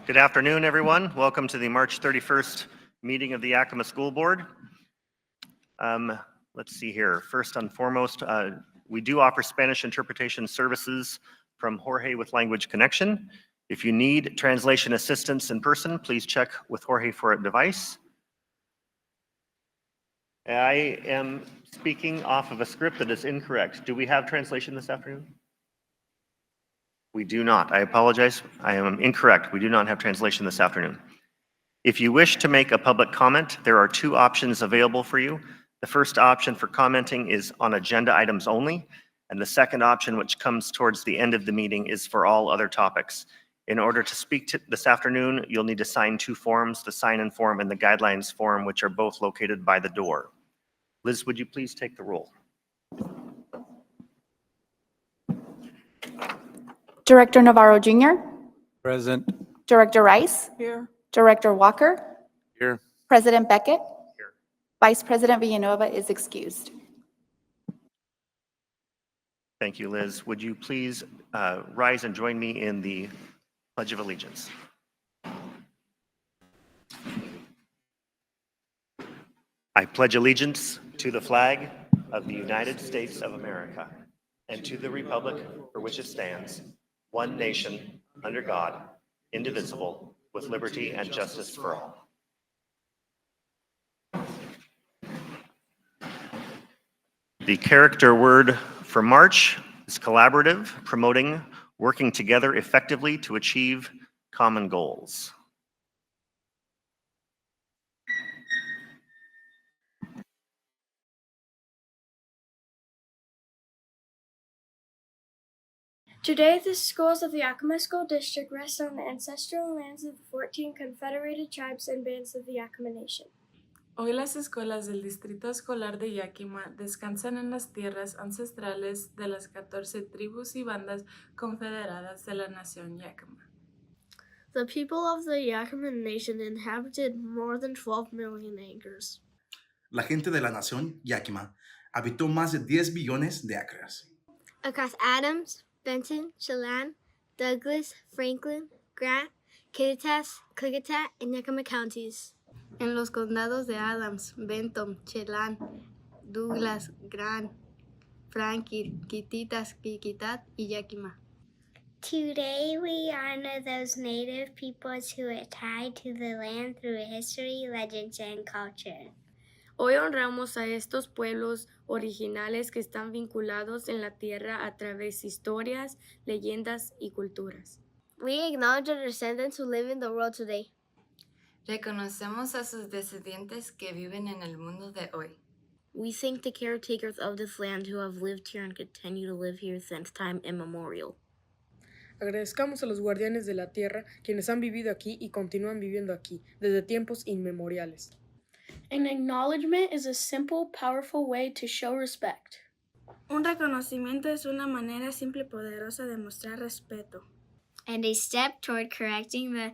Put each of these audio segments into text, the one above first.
Good afternoon, everyone. Welcome to the March 31st meeting of the Yakima School Board. Let's see here. First and foremost, we do offer Spanish interpretation services from Jorge with Language Connection. If you need translation assistance in person, please check with Jorge for a device. I am speaking off of a script that is incorrect. Do we have translation this afternoon? We do not. I apologize. I am incorrect. We do not have translation this afternoon. If you wish to make a public comment, there are two options available for you. The first option for commenting is on agenda items only, and the second option, which comes towards the end of the meeting, is for all other topics. In order to speak to this afternoon, you'll need to sign two forms, the sign-in form and the guidelines form, which are both located by the door. Liz, would you please take the roll? Director Navarro Jr. Present. Director Rice. Here. Director Walker. Here. President Beckett. Here. Vice President Villanueva is excused. Thank you, Liz. Would you please rise and join me in the Pledge of Allegiance? I pledge allegiance to the flag of the United States of America and to the republic for which it stands, one nation, under God, indivisible, with liberty and justice for all. The character word for March is collaborative, promoting working together effectively to achieve common goals. Today, the schools of the Yakima School District rest on the ancestral lands of the 14 confederated tribes and bands of the Yakima Nation. Hoy las escuelas del Distrito Escolar de Yakima descansan en las tierras ancestrales de las 14 tribus y bandas confederadas de la nación Yakima. The people of the Yakima Nation inhabited more than 12 million acres. La gente de la nación Yakima habitó más de 10 billones de acres. Across Adams, Benton, Chelan, Douglas, Franklin, Grant, Kittitas, Klickitat, and Yakima counties. En los condados de Adams, Benton, Chelan, Douglas, Grant, Franklin, Kittitas, Klickitat, y Yakima. Today we honor those native peoples who are tied to the land through history, legends, and culture. Hoy honramos a estos pueblos originales que están vinculados en la tierra a través de historias, leyendas y culturas. We acknowledge the descendants who live in the world today. Reconocemos a sus descendientes que viven en el mundo de hoy. We thank the caretakers of this land who have lived here and continue to live here since time immemorial. Agradezcamos a los guardianes de la tierra quienes han vivido aquí y continúan viviendo aquí desde tiempos inmemoriales. An acknowledgement is a simple, powerful way to show respect. Un reconocimiento es una manera simple y poderosa de mostrar respeto. And a step toward correcting the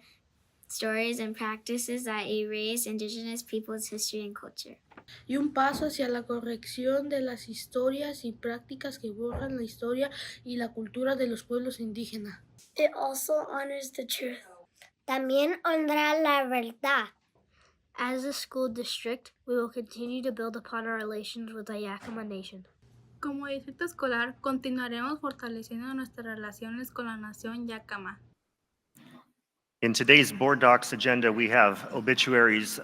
stories and practices that erase indigenous peoples' history and culture. Y un paso hacia la corrección de las historias y prácticas que borran la historia y la cultura de los pueblos indígenas. It also honors the truth. También honra la verdad. As a school district, we will continue to build upon our relations with the Yakima Nation. Como distrito escolar, continuaremos fortaleciendo nuestras relaciones con la nación Yakima. In today's board docs agenda, we have obituaries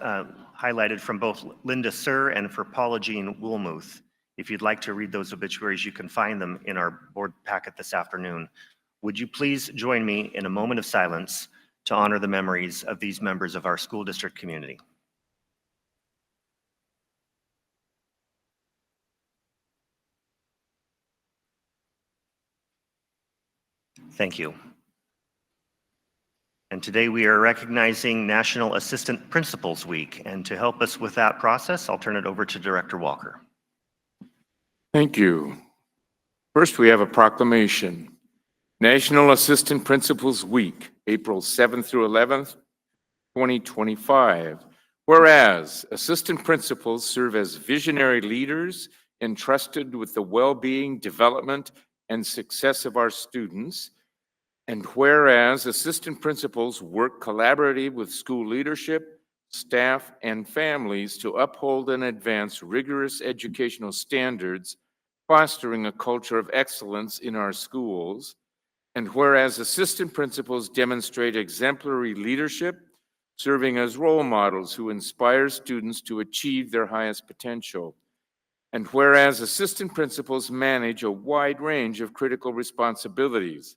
highlighted from both Linda Sir and for Paula Jean Woolmuth. If you'd like to read those obituaries, you can find them in our board packet this afternoon. Would you please join me in a moment of silence to honor the memories of these members of our school district community? Thank you. And today we are recognizing National Assistant Principals Week. And to help us with that process, I'll turn it over to Director Walker. Thank you. First, we have a proclamation. National Assistant Principals Week, April 7th through 11th, 2025. Whereas assistant principals serve as visionary leaders entrusted with the well-being, development, and success of our students, And whereas assistant principals work collaboratively with school leadership, staff, and families to uphold and advance rigorous educational standards, fostering a culture of excellence in our schools. And whereas assistant principals demonstrate exemplary leadership, serving as role models who inspire students to achieve their highest potential. And whereas assistant principals manage a wide range of critical responsibilities,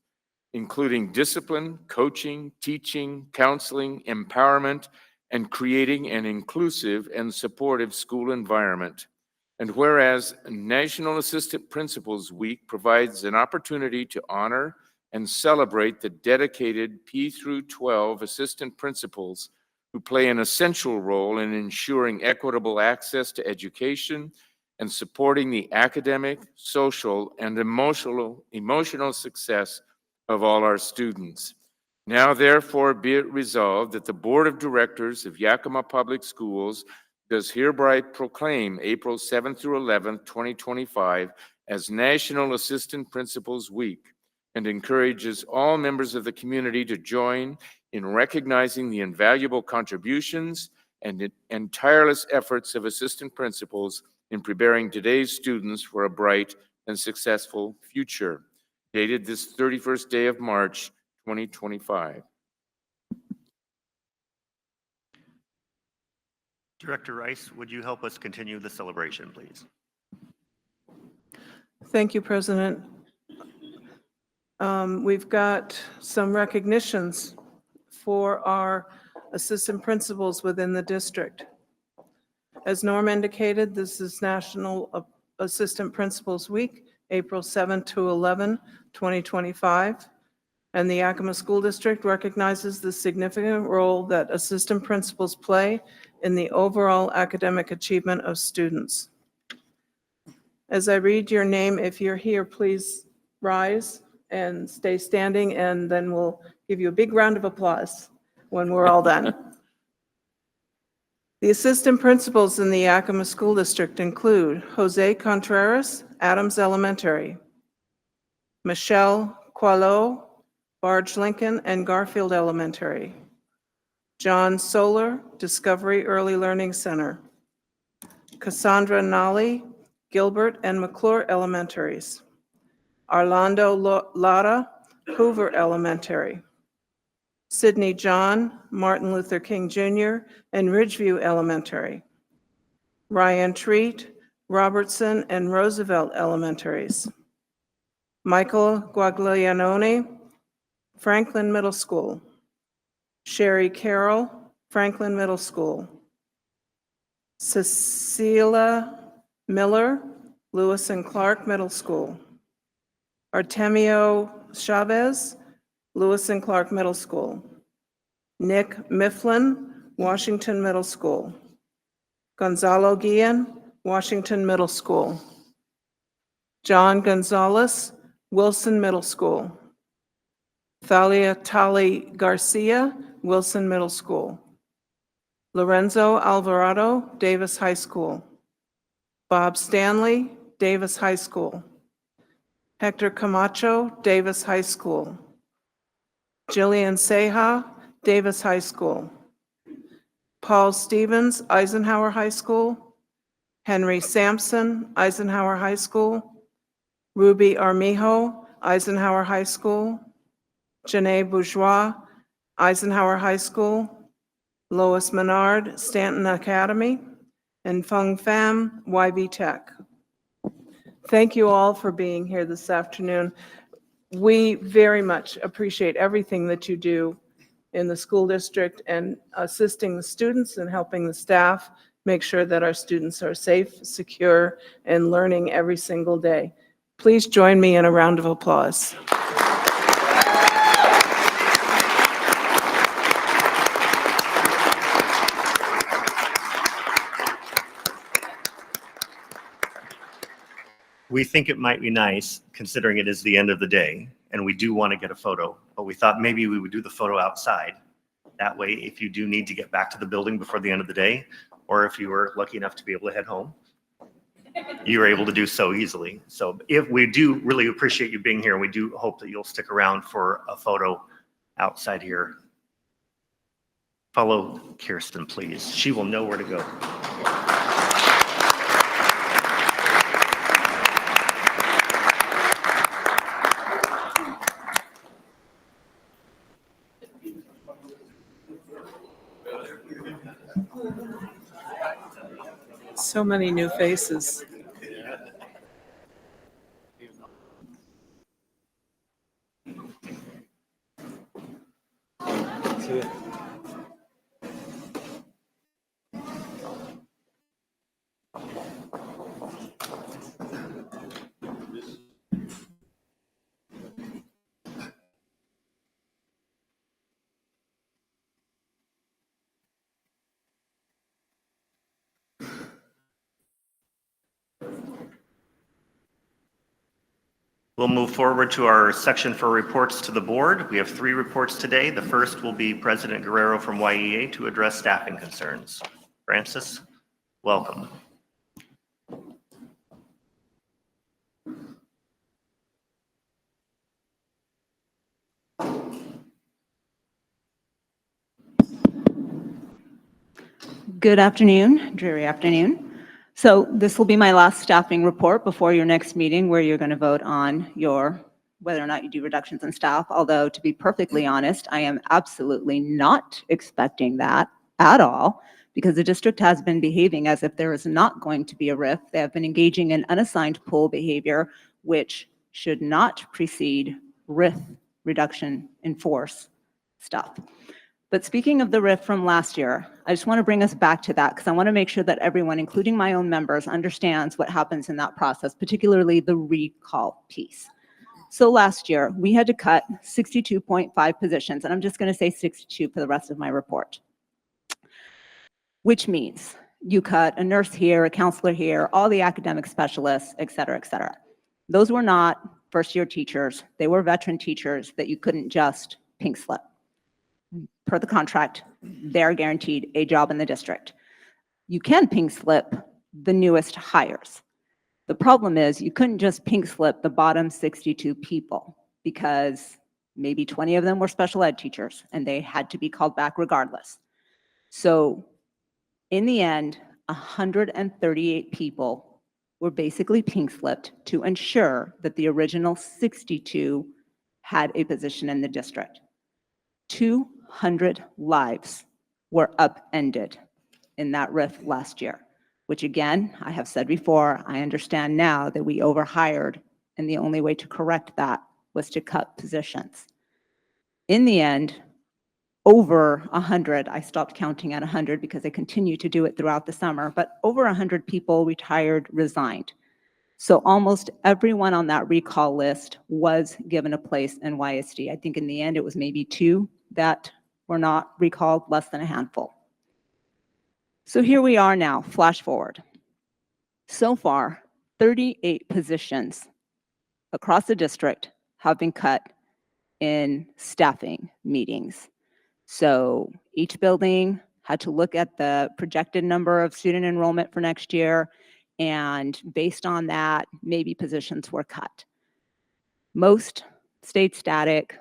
including discipline, coaching, teaching, counseling, empowerment, and creating an inclusive and supportive school environment. And whereas National Assistant Principals Week provides an opportunity to honor and celebrate the dedicated P through 12 assistant principals who play an essential role in ensuring equitable access to education and supporting the academic, social, and emotional success of all our students. Now, therefore, be it resolved that the Board of Directors of Yakima Public Schools does hereby proclaim April 7th through 11th, 2025 as National Assistant Principals Week and encourages all members of the community to join in recognizing the invaluable contributions and tireless efforts of assistant principals in preparing today's students for a bright and successful future. Dated this 31st day of March, 2025. Director Rice, would you help us continue the celebration, please? Thank you, President. We've got some recognitions for our assistant principals within the district. As Norm indicated, this is National Assistant Principals Week, April 7 to 11, 2025. And the Yakima School District recognizes the significant role that assistant principals play in the overall academic achievement of students. As I read your name, if you're here, please rise and stay standing, and then we'll give you a big round of applause when we're all done. The assistant principals in the Yakima School District include Jose Contreras, Adams Elementary; Michelle Coilot, Barge Lincoln and Garfield Elementary; John Solar, Discovery Early Learning Center; Cassandra Nolly, Gilbert and McClure Elementaries; Arlando Lara, Hoover Elementary; Sidney John, Martin Luther King Jr. and Ridgeview Elementary; Ryan Treat, Robertson and Roosevelt Elementaries; Michael Guaglianone, Franklin Middle School; Sherry Carroll, Franklin Middle School; Cecilia Miller, Lewis and Clark Middle School; Artemio Chavez, Lewis and Clark Middle School; Nick Mifflin, Washington Middle School; Gonzalo Guillen, Washington Middle School; John Gonzalez, Wilson Middle School; Thalia Tali Garcia, Wilson Middle School; Lorenzo Alvarado, Davis High School; Bob Stanley, Davis High School; Hector Camacho, Davis High School; Jillian Seja, Davis High School; Paul Stevens, Eisenhower High School; Henry Sampson, Eisenhower High School; Ruby Armijo, Eisenhower High School; Janae Bourgeois, Eisenhower High School; Lois Menard, Stanton Academy; and Fung Pham, YB Tech. Thank you all for being here this afternoon. We very much appreciate everything that you do in the school district and assisting the students and helping the staff make sure that our students are safe, secure, and learning every single day. Please join me in a round of applause. We think it might be nice, considering it is the end of the day, and we do want to get a photo, but we thought maybe we would do the photo outside. That way, if you do need to get back to the building before the end of the day, or if you were lucky enough to be able to head home, you were able to do so easily. So if we do really appreciate you being here, we do hope that you'll stick around for a photo outside here. Follow Kirsten, please. She will know where to go. So many new faces. We'll move forward to our section for reports to the board. We have 3 reports today. The first will be President Guerrero from YEA to address staffing concerns. Francis, welcome. Good afternoon, dreary afternoon. So this will be my last staffing report before your next meeting where you're going to vote on whether or not you do reductions in staff. Although, to be perfectly honest, I am absolutely not expecting that at all because the district has been behaving as if there is not going to be a RIF. They have been engaging in unassigned pool behavior, which should not precede RIF, reduction in force stuff. But speaking of the RIF from last year, I just want to bring us back to that because I want to make sure that everyone, including my own members, understands what happens in that process, particularly the recall piece. So last year, we had to cut 62.5 positions, and I'm just going to say 62 for the rest of my report, which means you cut a nurse here, a counselor here, all the academic specialists, et cetera, et cetera. Those were not first-year teachers. They were veteran teachers that you couldn't just pink slip. Per the contract, they're guaranteed a job in the district. You can pink slip the newest hires. The problem is you couldn't just pink slip the bottom 62 people because maybe 20 of them were special ed teachers and they had to be called back regardless. So in the end, 138 people were basically pink slipped to ensure that the original 62 had a position in the district. 200 lives were upended in that RIF last year, which again, I have said before, I understand now that we overhired and the only way to correct that was to cut positions. In the end, over 100, I stopped counting at 100 because they continue to do it throughout the summer, but over 100 people retired, resigned. So almost everyone on that recall list was given a place in YSD. I think in the end, it was maybe 2 that were not recalled, less than a handful. So here we are now, flash forward. So far, 38 positions across the district have been cut in staffing meetings. So each building had to look at the projected number of student enrollment for next year, and based on that, maybe positions were cut. Most stayed static,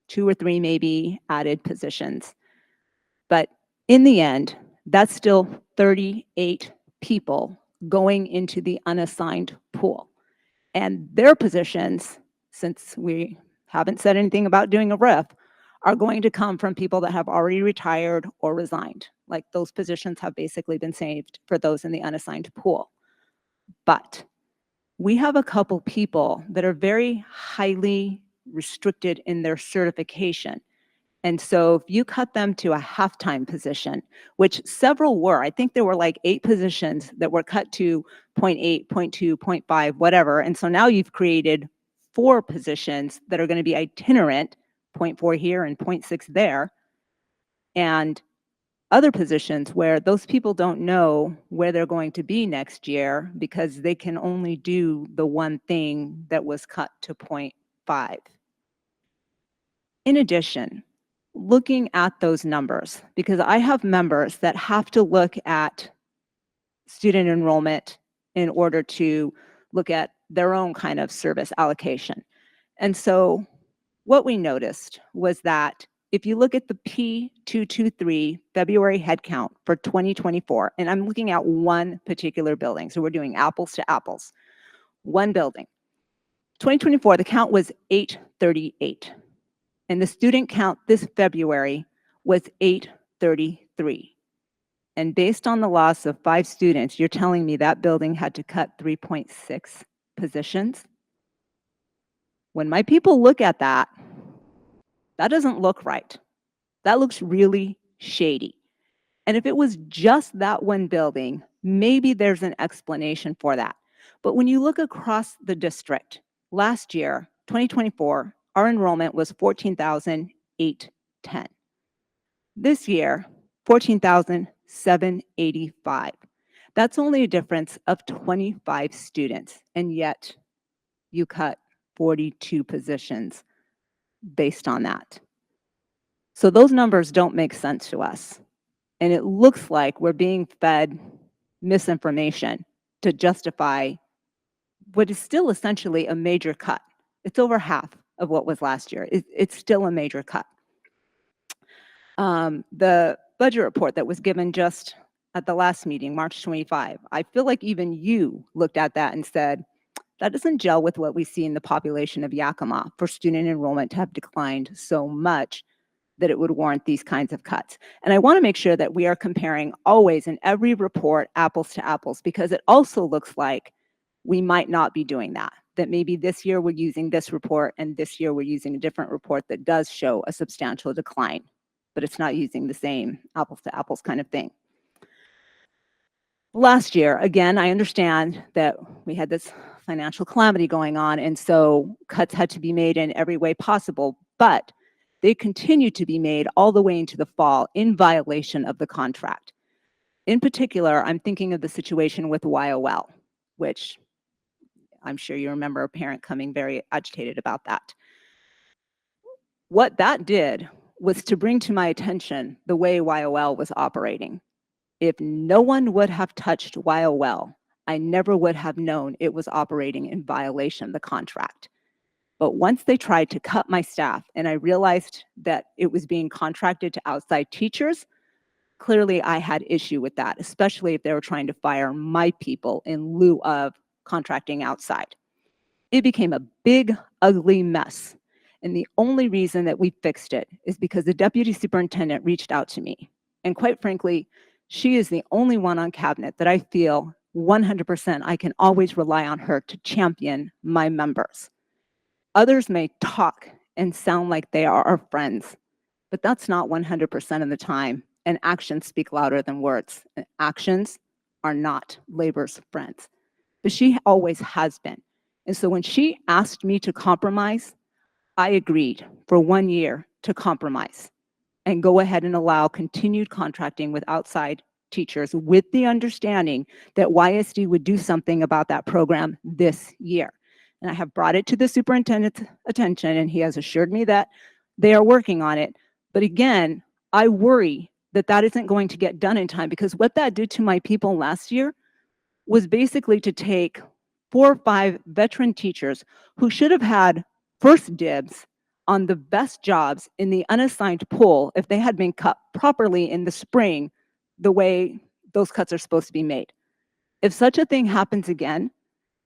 2 or 3 maybe added positions. But in the end, that's still 38 people going into the unassigned pool. And their positions, since we haven't said anything about doing a RIF, are going to come from people that have already retired or resigned. Like those positions have basically been saved for those in the unassigned pool. But we have a couple people that are very highly restricted in their certification. And so if you cut them to a half-time position, which several were, I think there were like 8 positions that were cut to 0.8, 0.2, 0.5, whatever. And so now you've created 4 positions that are going to be itinerant, 0.4 here and 0.6 there. And other positions where those people don't know where they're going to be next year because they can only do the one thing that was cut to 0.5. In addition, looking at those numbers, because I have members that have to look at student enrollment in order to look at their own kind of service allocation. And so what we noticed was that if you look at the P223 February headcount for 2024, and I'm looking at one particular building, so we're doing apples to apples, one building. 2024, the count was 838, and the student count this February was 833. And based on the loss of 5 students, you're telling me that building had to cut 3.6 positions? When my people look at that, that doesn't look right. That looks really shady. And if it was just that one building, maybe there's an explanation for that. But when you look across the district, last year, 2024, our enrollment was 14,810. This year, 14,785. That's only a difference of 25 students, and yet you cut 42 positions based on that. So those numbers don't make sense to us. And it looks like we're being fed misinformation to justify what is still essentially a major cut. It's over half of what was last year. It's still a major cut. The budget report that was given just at the last meeting, March 25, I feel like even you looked at that and said, that doesn't gel with what we see in the population of Yakima for student enrollment to have declined so much that it would warrant these kinds of cuts. And I want to make sure that we are comparing always in every report apples to apples, because it also looks like we might not be doing that. That maybe this year we're using this report and this year we're using a different report that does show a substantial decline, but it's not using the same apples to apples kind of thing. Last year, again, I understand that we had this financial calamity going on, and so cuts had to be made in every way possible, but they continue to be made all the way into the fall in violation of the contract. In particular, I'm thinking of the situation with YOL, which I'm sure you remember a parent coming very agitated about that. What that did was to bring to my attention the way YOL was operating. If no one would have touched YOL, I never would have known it was operating in violation of the contract. But once they tried to cut my staff and I realized that it was being contracted to outside teachers, clearly I had issue with that, especially if they were trying to fire my people in lieu of contracting outside. It became a big, ugly mess. And the only reason that we fixed it is because the deputy superintendent reached out to me. And quite frankly, she is the only one on cabinet that I feel 100% I can always rely on her to champion my members. Others may talk and sound like they are our friends, but that's not 100% of the time. And actions speak louder than words. And actions are not labor's friends. But she always has been. And so when she asked me to compromise, I agreed for 1 year to compromise and go ahead and allow continued contracting with outside teachers with the understanding that YSD would do something about that program this year. And I have brought it to the superintendent's attention, and he has assured me that they are working on it. But again, I worry that that isn't going to get done in time, because what that did to my people last year was basically to take 4 or 5 veteran teachers who should have had first dibs on the best jobs in the unassigned pool if they had been cut properly in the spring the way those cuts are supposed to be made. If such a thing happens again,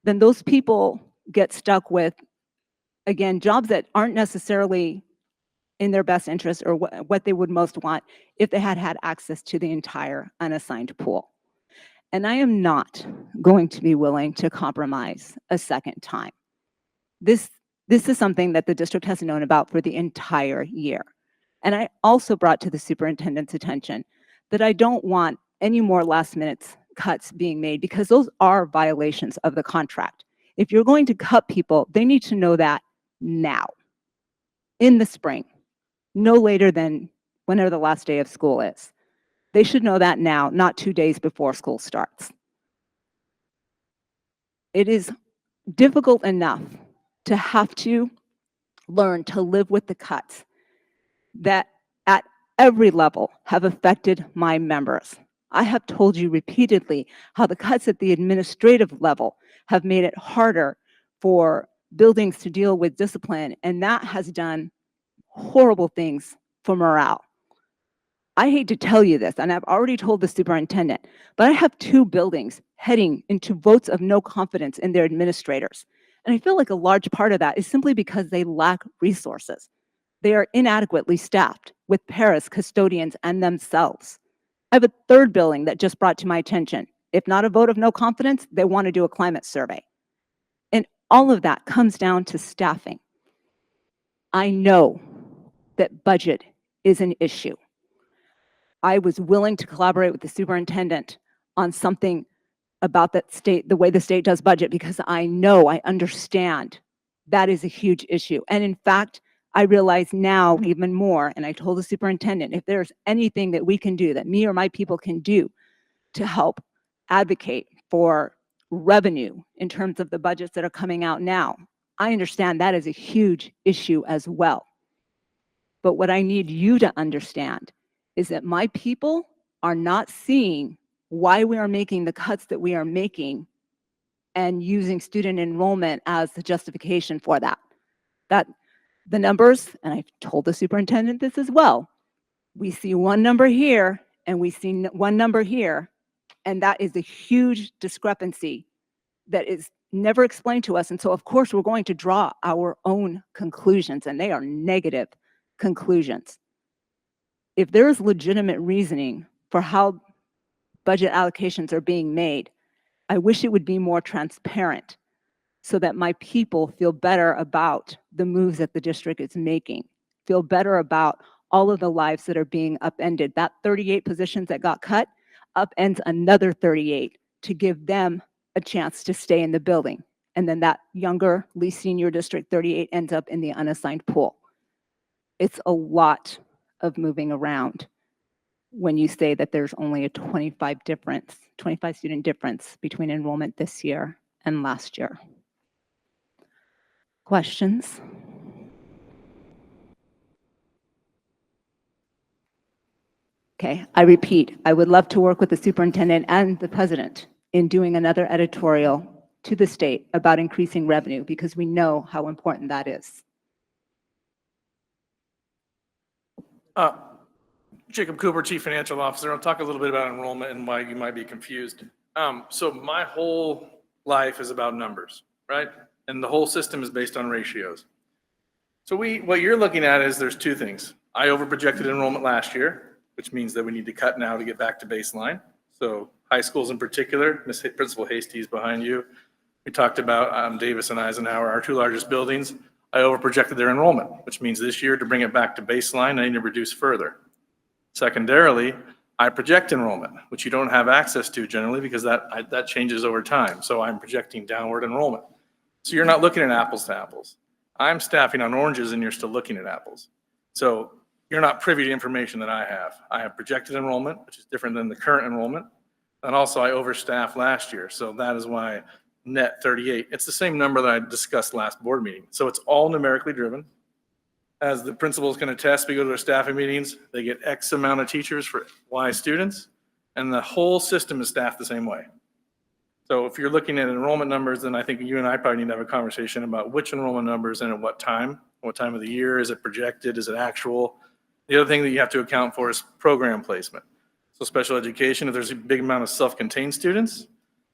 then those people get stuck with, again, jobs that aren't necessarily in their best interest or what they would most want if they had had access to the entire unassigned pool. And I am not going to be willing to compromise a second time. This is something that the district has known about for the entire year. And I also brought to the superintendent's attention that I don't want any more last-minute cuts being made, because those are violations of the contract. If you're going to cut people, they need to know that now, in the spring, no later than whenever the last day of school is. They should know that now, not 2 days before school starts. It is difficult enough to have to learn to live with the cuts that at every level have affected my members. I have told you repeatedly how the cuts at the administrative level have made it harder for buildings to deal with discipline, and that has done horrible things for morale. I hate to tell you this, and I've already told the superintendent, but I have 2 buildings heading into votes of no confidence in their administrators. And I feel like a large part of that is simply because they lack resources. They are inadequately staffed with paras, custodians, and themselves. I have a 3rd building that just brought to my attention. If not a vote of no confidence, they want to do a climate survey. And all of that comes down to staffing. I know that budget is an issue. I was willing to collaborate with the superintendent on something about that state, the way the state does budget, because I know, I understand that is a huge issue. And in fact, I realize now even more, and I told the superintendent, if there's anything that we can do, that me or my people can do to help advocate for revenue in terms of the budgets that are coming out now, I understand that is a huge issue as well. But what I need you to understand is that my people are not seeing why we are making the cuts that we are making and using student enrollment as the justification for that. That the numbers, and I told the superintendent this as well, we see one number here and we see one number here, and that is a huge discrepancy that is never explained to us. And so of course we're going to draw our own conclusions, and they are negative conclusions. If there is legitimate reasoning for how budget allocations are being made, I wish it would be more transparent so that my people feel better about the moves that the district is making, feel better about all of the lives that are being upended. That 38 positions that got cut upends another 38 to give them a chance to stay in the building. And then that younger, least senior district 38 ends up in the unassigned pool. It's a lot of moving around when you say that there's only a 25 student difference between enrollment this year and last year. Questions? Okay, I repeat, I would love to work with the superintendent and the president in doing another editorial to the state about increasing revenue, because we know how important that is. Jacob Cooper, Chief Financial Officer. I'll talk a little bit about enrollment and why you might be confused. So my whole life is about numbers, right? And the whole system is based on ratios. So what you're looking at is there's 2 things. I overprojected enrollment last year, which means that we need to cut now to get back to baseline. So high schools in particular, Principal Hasty is behind you. We talked about Davis and Eisenhower, our 2 largest buildings. I overprojected their enrollment, which means this year to bring it back to baseline, I need to reduce further. Secondarily, I project enrollment, which you don't have access to generally because that changes over time. So I'm projecting downward enrollment. So you're not looking at apples to apples. I'm staffing on oranges and you're still looking at apples. So you're not privy to information that I have. I have projected enrollment, which is different than the current enrollment. And also I overstaffed last year. So that is why net 38. It's the same number that I discussed last board meeting. So it's all numerically driven. As the principals can attest, we go to their staffing meetings, they get X amount of teachers for Y students, and the whole system is staffed the same way. So if you're looking at enrollment numbers, then I think you and I probably need to have a conversation about which enrollment numbers and at what time of the year, is it projected, is it actual? The other thing that you have to account for is program placement. So special education, if there's a big amount of self-contained students,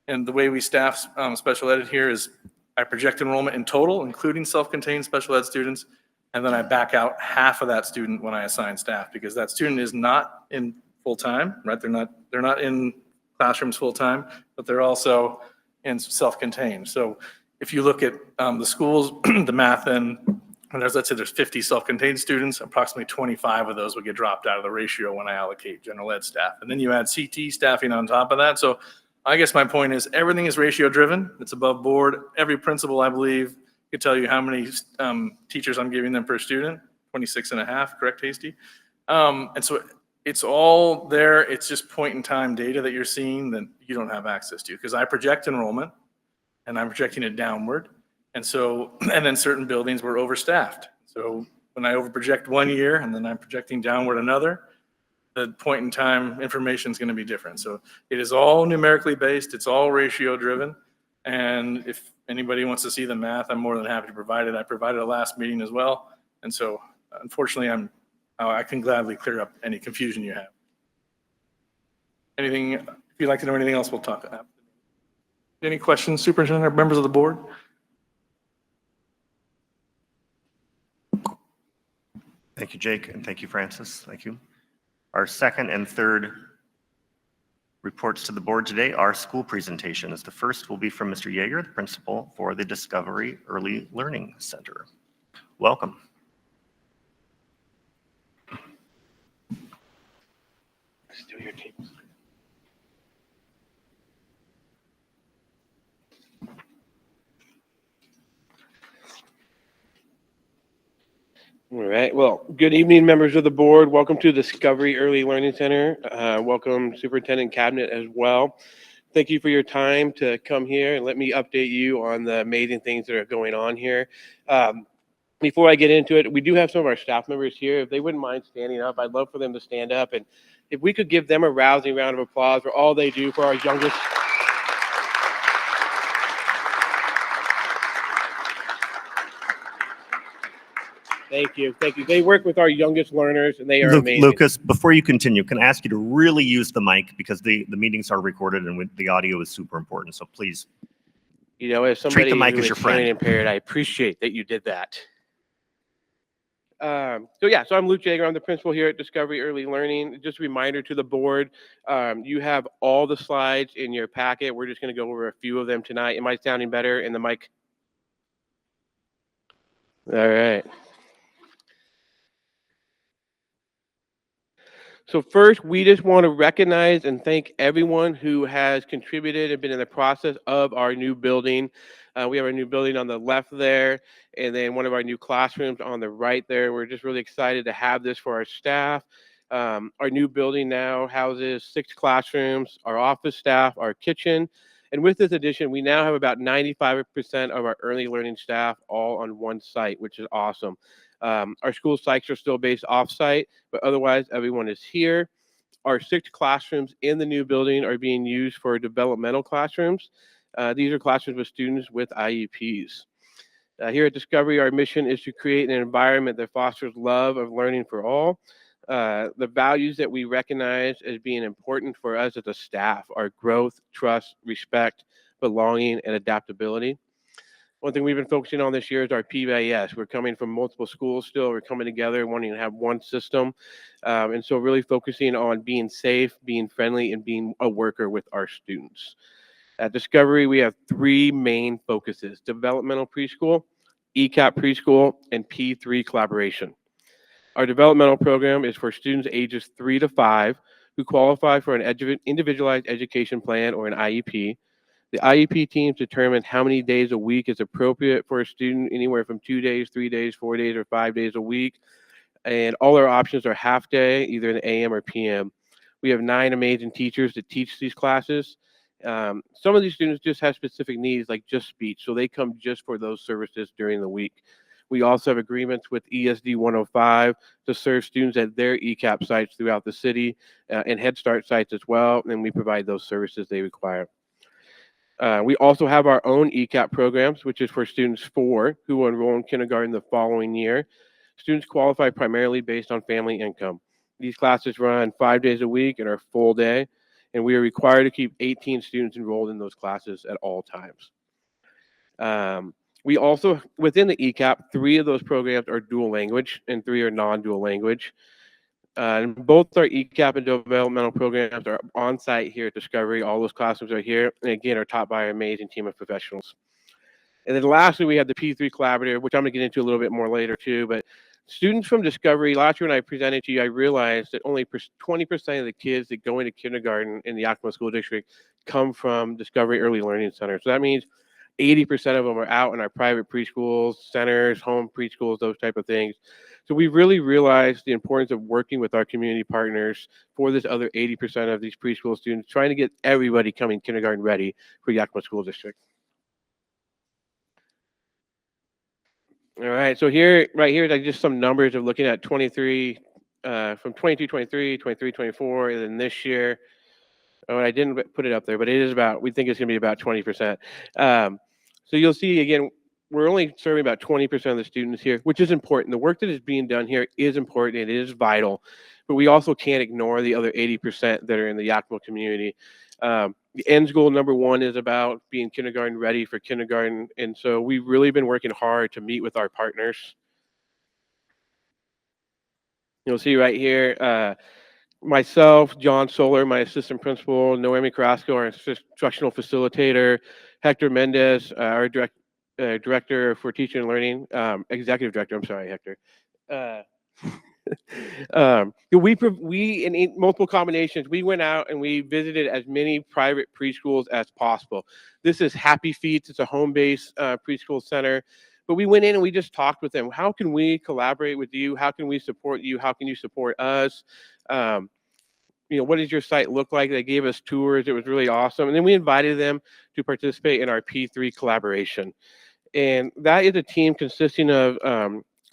and the way we staff special ed here is I project enrollment in total, including self-contained special ed students, and then I back out half of that student when I assign staff, because that student is not in full-time, right? They're not in classrooms full-time, but they're also in self-contained. So if you look at the schools, the math, and let's say there's 50 self-contained students, approximately 25 of those would get dropped out of the ratio when I allocate general ed staff. And then you add CT staffing on top of that. So I guess my point is everything is ratio driven. It's above board. Every principal, I believe, could tell you how many teachers I'm giving them per student, 26 and a half, correct, Hasty? And so it's all there. It's just point in time data that you're seeing that you don't have access to, because I project enrollment and I'm projecting it downward. And so, and then certain buildings were overstaffed. So when I overproject one year and then I'm projecting downward another, the point in time information is going to be different. So it is all numerically based. It's all ratio driven. And if anybody wants to see the math, I'm more than happy to provide it. I provided it last meeting as well. And so unfortunately, I can gladly clear up any confusion you have. Anything, if you'd like to know anything else, we'll talk after. Any questions, Superintendent or members of the board? Thank you, Jake, and thank you, Francis. Thank you. Our second and third reports to the board today are school presentations. The first will be from Mr. Yeager, the principal for the Discovery Early Learning Center. Welcome. Let's do your tables. All right. Well, good evening, members of the board. Welcome to Discovery Early Learning Center. Welcome, Superintendent Cabinet as well. Thank you for your time to come here and let me update you on the amazing things that are going on here. Before I get into it, we do have some of our staff members here. If they wouldn't mind standing up, I'd love for them to stand up. And if we could give them a rousing round of applause for all they do for our youngest. Thank you. Thank you. They work with our youngest learners, and they are amazing. Lucas, before you continue, can I ask you to really use the mic because the meetings are recorded and the audio is super important. So please, you know, as somebody treat the mic who as is your friend. hearing impaired, I appreciate that you did that. So I'm Luke Jager. I'm the principal here at Discovery Early Learning. Just a reminder to the board, you have all the slides in your packet. We're just going to go over a few of them tonight. Am I sounding better in the mic? All right. So first, we just want to recognize and thank everyone who has contributed and been in the process of our new building. We have a new building on the left there, and then one of our new classrooms on the right there. We're just really excited to have this for our staff. Our new building now houses 6 classrooms, our office staff, our kitchen. And with this addition, we now have about 95% of our early learning staff all on one site, which is awesome. Our school sites are still based off-site, but otherwise everyone is here. Our 6 classrooms in the new building are being used for developmental classrooms. These are classrooms with students with IEPs. Here at Discovery, our mission is to create an environment that fosters love of learning for all. The values that we recognize as being important for us as a staff are growth, trust, respect, belonging, and adaptability. One thing we've been focusing on this year is our PBIS. We're coming from multiple schools still. We're coming together and wanting to have one system. And so really focusing on being safe, being friendly, and being a worker with our students. At Discovery, we have 3 main focuses: developmental preschool, ECAP preschool, and P3 collaboration. Our developmental program is for students ages 3 to 5 who qualify for an individualized education plan or an IEP. The IEP teams determine how many days a week is appropriate for a student, anywhere from 2 days, 3 days, 4 days, or 5 days a week. And all our options are half day, either in the AM or PM. We have 9 amazing teachers that teach these classes. Some of these students just have specific needs, like just speech, so they come just for those services during the week. We also have agreements with ESD 105 to serve students at their ECAP sites throughout the city and Head Start sites as well, and we provide those services they require. We also have our own ECAP programs, which is for students 4 who will enroll in kindergarten the following year. Students qualify primarily based on family income. These classes run 5 days a week and are full day, and we are required to keep 18 students enrolled in those classes at all times. We also, within the ECAP, 3 of those programs are dual language and 3 are non-dual language. And both our ECAP and developmental programs are on site here at Discovery. All those classrooms are here, and again, are taught by an amazing team of professionals. And then lastly, we have the P3 Collaborative, which I'm going to get into a little bit more later too. But students from Discovery, last year when I presented to you, I realized that only 20% of the kids that go into kindergarten in the Yakima School District come from Discovery Early Learning Center. So that means 80% of them are out in our private preschools, centers, home preschools, those type of things. So we really realized the importance of working with our community partners for this other 80% of these preschool students, trying to get everybody coming kindergarten ready for Yakima School District. All right, so right here is just some numbers of looking at 23 from 22-23, 23-24, and then this year. Oh, I didn't put it up there, but it is about, we think it's going to be about 20%. So you'll see, again, we're only serving about 20% of the students here, which is important. The work that is being done here is important. It is vital, but we also can't ignore the other 80% that are in the Yakima community. The end goal number one is about being kindergarten ready for kindergarten. And so we've really been working hard to meet with our partners. You'll see right here, myself, John Soler, my assistant principal, Noemi Carrasco, our instructional facilitator, Hector Mendez, our director for teaching and learning, executive director, I'm sorry, Hector. We in multiple combinations, we went out and we visited as many private preschools as possible. This is Happy Feet. It's a home-based preschool center. But we went in and we just talked with them. How can we collaborate with you? How can we support you? How can you support us? What does your site look like? They gave us tours. It was really awesome. And then we invited them to participate in our P3 collaboration. And that is a team consisting of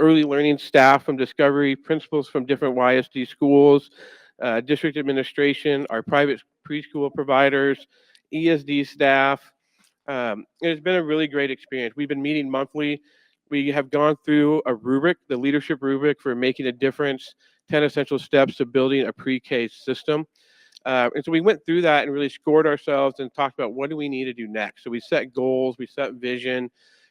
early learning staff from Discovery, principals from different YSD schools, district administration, our private preschool providers, ESD staff. It's been a really great experience. We've been meeting monthly. We have gone through a rubric, the leadership rubric for making a difference, 10 essential steps to building a pre-K system. And so we went through that and really scored ourselves and talked about what do we need to do next. So we set goals, we set vision.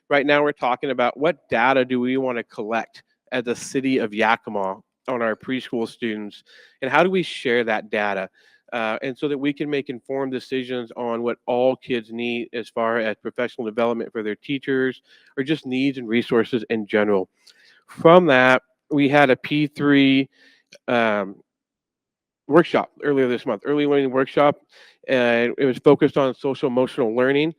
Right now we're talking about what data do we want to collect as a city of Yakima on our preschool students, and how do we share that data? And so that we can make informed decisions on what all kids need as far as professional development for their teachers or just needs and resources in general. From that, we had a P3 workshop earlier this month, early learning workshop, and it was focused on social emotional learning,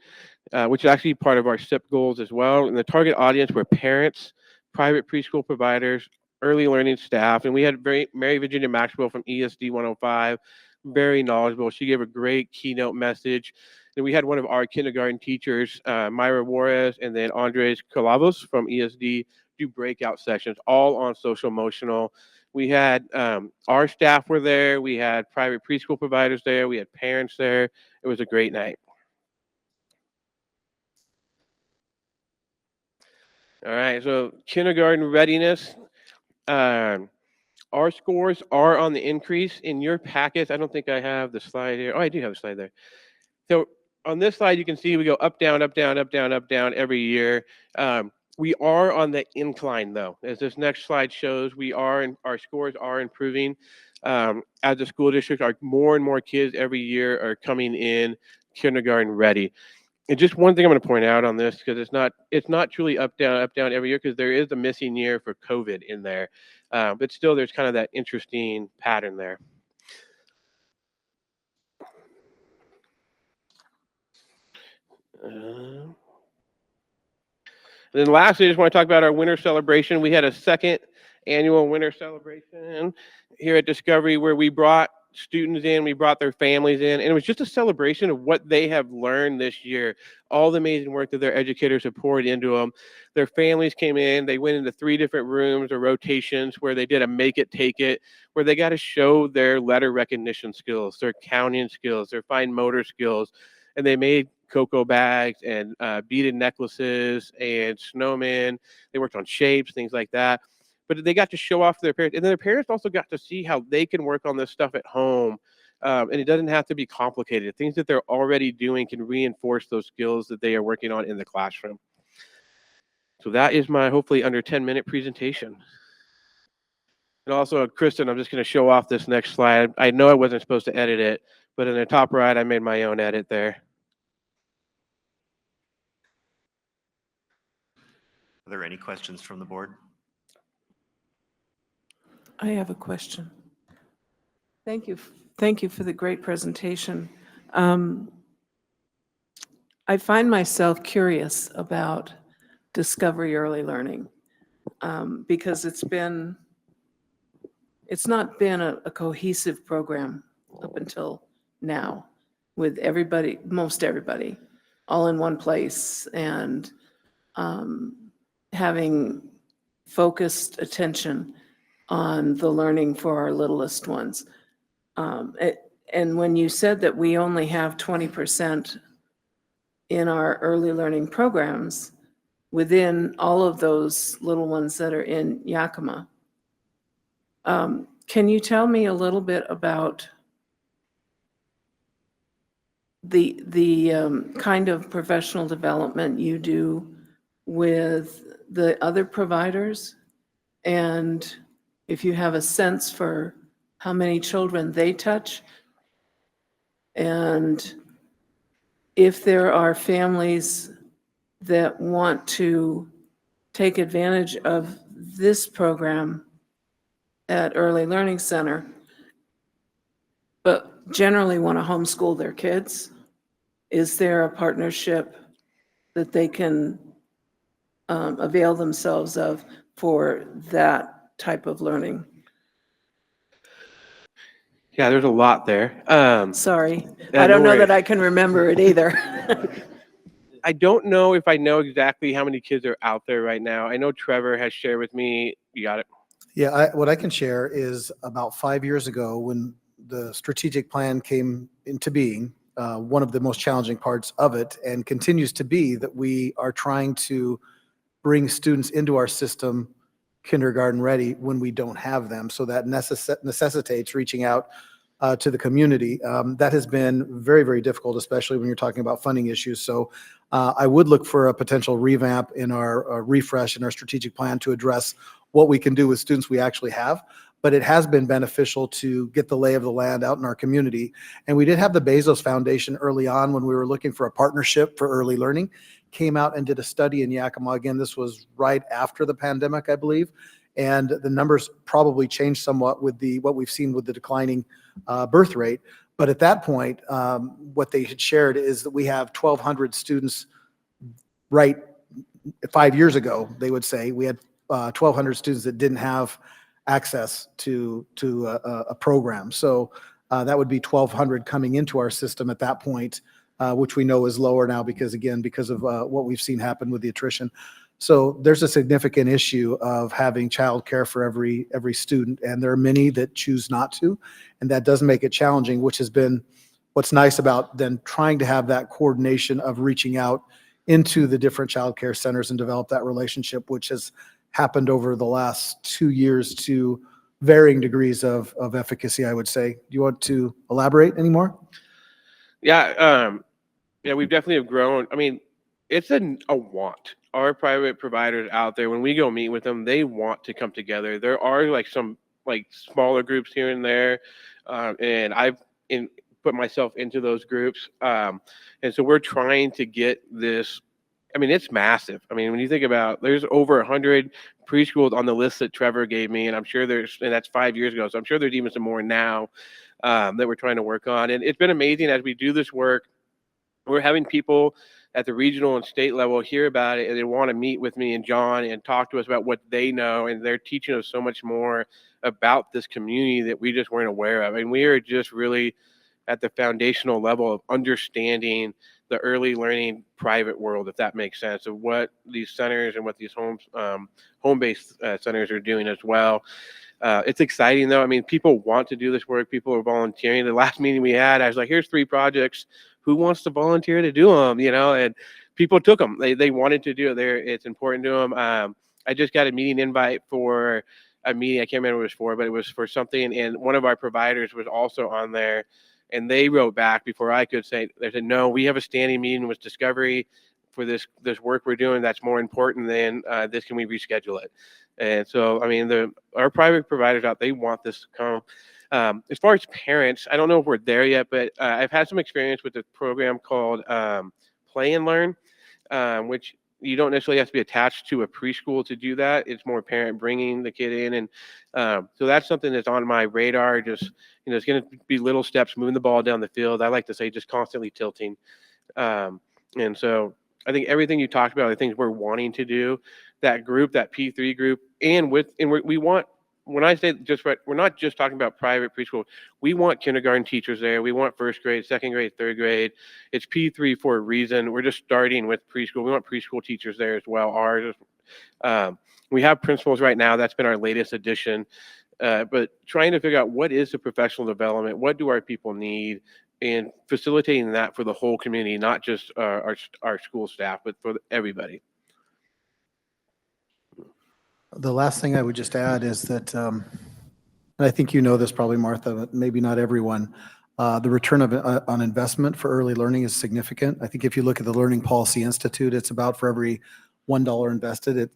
which is actually part of our SIP goals as well. And the target audience were parents, private preschool providers, early learning staff, and we had Mary Virginia Maxwell from ESD 105, very knowledgeable. She gave a great keynote message. And we had one of our kindergarten teachers, Myra Juarez, and then Andres Calavos from ESD do breakout sessions, all on social emotional. We had our staff were there. We had private preschool providers there. We had parents there. It was a great night. All right, so kindergarten readiness. Our scores are on the increase. In your packets, I don't think I have the slide here. Oh, I do have a slide there. So on this slide, you can see we go up, down, up, down, up, down, up, down every year. We are on the incline, though. As this next slide shows, our scores are improving. As a school district, more and more kids every year are coming in kindergarten ready. And just one thing I'm going to point out on this, because it's not truly up, down every year, because there is a missing year for COVID in there. But still, there's kind of that interesting pattern there. And then lastly, I just want to talk about our winter celebration. We had a second annual winter celebration here at Discovery where we brought students in, we brought their families in, and it was just a celebration of what they have learned this year, all the amazing work that their educators have poured into them. Their families came in, they went into 3 different rooms or rotations where they did a make it, take it, where they got to show their letter recognition skills, their counting skills, their fine motor skills, and they made cocoa bags and beaded necklaces and snowmen. They worked on shapes, things like that. But they got to show off to their parents. And then their parents also got to see how they can work on this stuff at home. And it doesn't have to be complicated. Things that they're already doing can reinforce those skills that they are working on in the classroom. So that is my hopefully under 10-minute presentation. And also, Kristen, I'm just going to show off this next slide. I know I wasn't supposed to edit it, but in the top right, I made my own edit there. Are there any questions from the board? I have a question. Thank you. Thank you for the great presentation. I find myself curious about Discovery Early Learning because it's not been a cohesive program up until now with everybody, most everybody, all in one place and having focused attention on the learning for our littlest ones. And when you said that we only have 20% in our early learning programs within all of those little ones that are in Yakima, can you tell me a little bit about the kind of professional development you do with the other providers? And if you have a sense for how many children they touch, and if there are families that want to take advantage of this program at Early Learning Center, but generally want to homeschool their kids, is there a partnership that they can avail themselves of for that type of learning? Yeah, there's a lot there. Sorry, Yeah, I don't no know that worries. I can remember it either. I don't know if I know exactly how many kids are out there right now. I know Trevor has shared with me. You got it. Yeah, what I can share is about 5 years ago, when the strategic plan came into being, one of the most challenging parts of it, and continues to be, that we are trying to bring students into our system kindergarten ready when we don't have them. So that necessitates reaching out to the community. That has been very, very difficult, especially when you're talking about funding issues. So I would look for a potential revamp in our refresh in our strategic plan to address what we can do with students we actually have. But it has been beneficial to get the lay of the land out in our community. And we did have the Bezos Foundation early on when we were looking for a partnership for early learning, came out and did a study in Yakima. Again, this was right after the pandemic, I believe. And the numbers probably changed somewhat with what we've seen with the declining birth rate. But at that point, what they had shared is that we have 1,200 students. Right 5 years ago, they would say we had 1,200 students that didn't have access to a program. So that would be 1,200 coming into our system at that point, which we know is lower now because of what we've seen happen with the attrition. So there's a significant issue of having childcare for every student, and there are many that choose not to, and that does make it challenging, which has been what's nice about then trying to have that coordination of reaching out into the different childcare centers and develop that relationship, which has happened over the last 2 years to varying degrees of efficacy, I would say. Do you want to elaborate anymore? Yeah, we definitely have grown. I mean, it's a want. Our private providers out there, when we go meet with them, they want to come together. There are some smaller groups here and there, and I've put myself into those groups, and so we're trying to get this. I mean, it's massive. I mean, when you think about, there's over 100 preschools on the list that Trevor gave me, and I'm sure and that's 5 years ago, so I'm sure there's even some more now that we're trying to work on. And it's been amazing as we do this work. We're having people at the regional and state level hear about it, and they want to meet with me and John and talk to us about what they know, and they're teaching us so much more about this community that we just weren't aware of. And we are just really at the foundational level of understanding the early learning private world, if that makes sense, of what these centers and what these home-based centers are doing as well. It's exciting though. I mean, people want to do this work. People are volunteering. The last meeting we had, I was like, here's 3 projects. Who wants to volunteer to do them? And people took them. They wanted to do it. It's important to them. I just got a meeting invite for a meeting. I can't remember what it was for, but it was for something. And one of our providers was also on there. And they wrote back before I could say, they said, no, we have a standing meeting with Discovery for this work we're doing. That's more important than this. Can we reschedule it? And so, I mean, our private providers out, they want this to come. As far as parents, I don't know if we're there yet, but I've had some experience with a program called Play and Learn, which you don't necessarily have to be attached to a preschool to do that. It's more parent bringing the kid in. And so that's something that's on my radar. Just, it's going to be little steps, moving the ball down the field. I like to say just constantly tilting. And so I think everything you talked about, the things we're wanting to do, that group, that P3 group, and we want, when I say just right, we're not just talking about private preschool. We want kindergarten teachers there. We want first grade, second grade, third grade. It's P3 for a reason. We're just starting with preschool. We want preschool teachers there as well. We have principals right now. That's been our latest addition. but trying to figure out what is the professional development, what do our people need, and facilitating that for the whole community, not just our school staff, but for everybody. The last thing I would just add is that, and I think you know this probably, Martha, but maybe not everyone, the return on investment for early learning is significant. I think if you look at the Learning Policy Institute, it's about for every $1 invested, it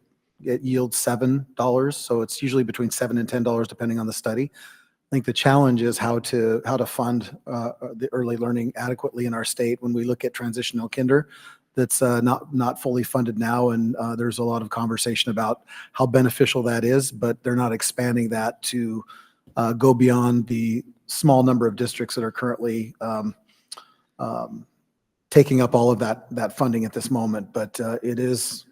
yields $7. So it's usually between $7 and $10 depending on the study. I think the challenge is how to fund the early learning adequately in our state when we look at transitional kinder. That's not fully funded now, and there's a lot of conversation about how beneficial that is, but they're not expanding that to go beyond the small number of districts that are currently taking up all of that funding at this moment. But it is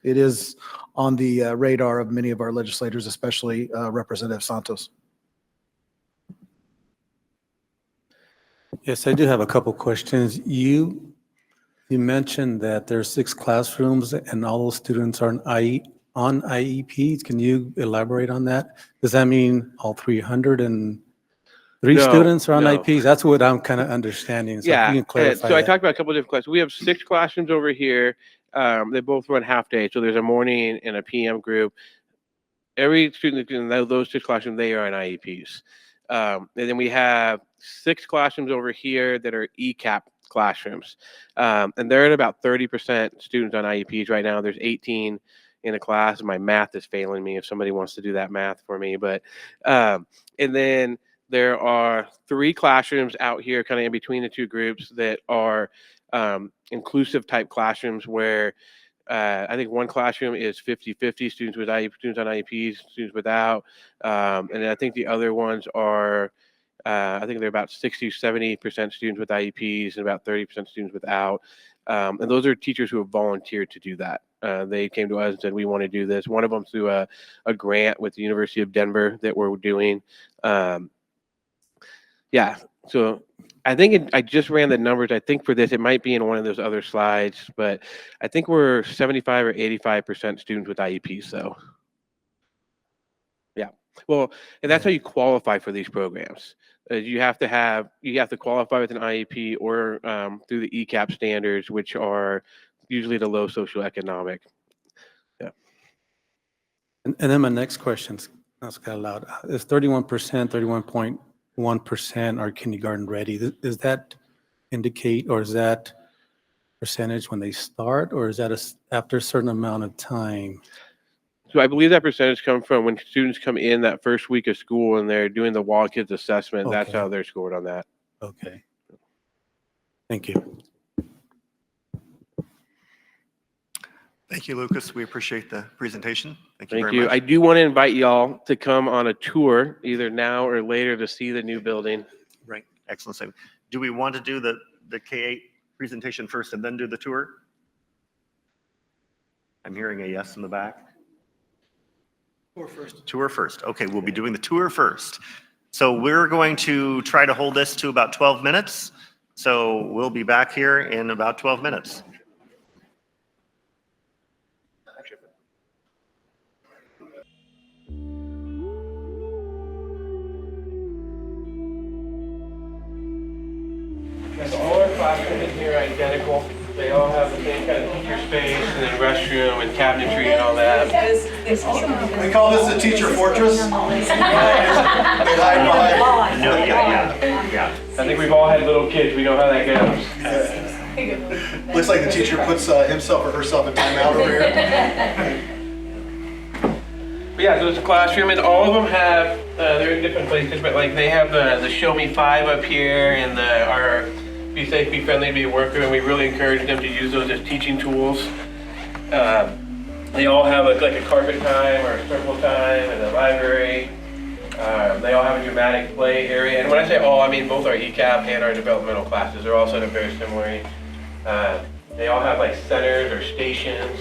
on the radar of many of our legislators, especially Representative Santos. Yes, I do have a couple questions. You mentioned that there are 6 classrooms and all those students are on IEPs. Can you elaborate on that? Does that mean all 303 students are on IEPs? That's what I'm kind of understanding. So if you can clarify so I that. talked about a couple of different classes. We have 6 classrooms over here. They both run half day. So there's a morning and a PM group. Every student in those 6 classrooms, they are on IEPs. And then we have 6 classrooms over here that are ECAP classrooms. And they're at about 30% students on IEPs right now. There's 18 in a class. My math is failing me if somebody wants to do that math for me. But and then there are 3 classrooms out here kind of in between the 2 groups that are inclusive type classrooms where I think one classroom is 50-50 students with students on IEPs, students without. And I think the other ones are I think they're about 60-70% students with IEPs and about 30% students without. And those are teachers who have volunteered to do that. They came to us and said, we want to do this. One of them through a grant with the University of Denver that we're doing. Yeah, so I think I just ran the numbers. I think for this, it might be in one of those other slides, but I think we're 75 or 85% students with IEPs, so. Yeah, well, and that's how you qualify for these programs. You have to qualify with an IEP or through the ECAP standards, which are usually the low socioeconomic. Yeah. And then my next question, that's kind of loud, is 31%, 31.1% are kindergarten ready. Does that indicate, or is that percentage when they start, or is that after a certain amount of time? So I believe that percentage comes from when students come in that first week of school and they're doing the Wild Kids assessment. Okay. That's how they're scored on that. Okay. Thank you. Thank you, Lucas. We appreciate the presentation. Thank you Thank very you. much. I do want to invite y'all to come on a tour either now or later to see the new building. Right. Excellent statement. Do we want to do the K-8 presentation first and then do the tour? I'm hearing a yes in the back. Tour first. Tour first. Okay, we'll be doing the tour first. So we're going to try to hold this to about 12 minutes. So we'll be back here in about 12 minutes. All our classrooms in here are identical. They all have the same kind of teacher space and then restroom and cabinetry and all that. We call this the teacher fortress. They hide behind. No, yeah. I think we've all had little kids. We know how that goes. Looks like the teacher puts himself or herself in timeout over here. But yeah, so it's a classroom, and all of them have, they're in different places, but like they have the Show Me 5 up here and our Be Safe, Be Friendly, Be a Worker, and we really encourage them to use those as teaching tools. They all have like a carpet time or a circle time and a library. They all have a dramatic play area, and when I say all, I mean both our ECAP and our developmental classes. They're all set up very similarly. They all have like centers or stations.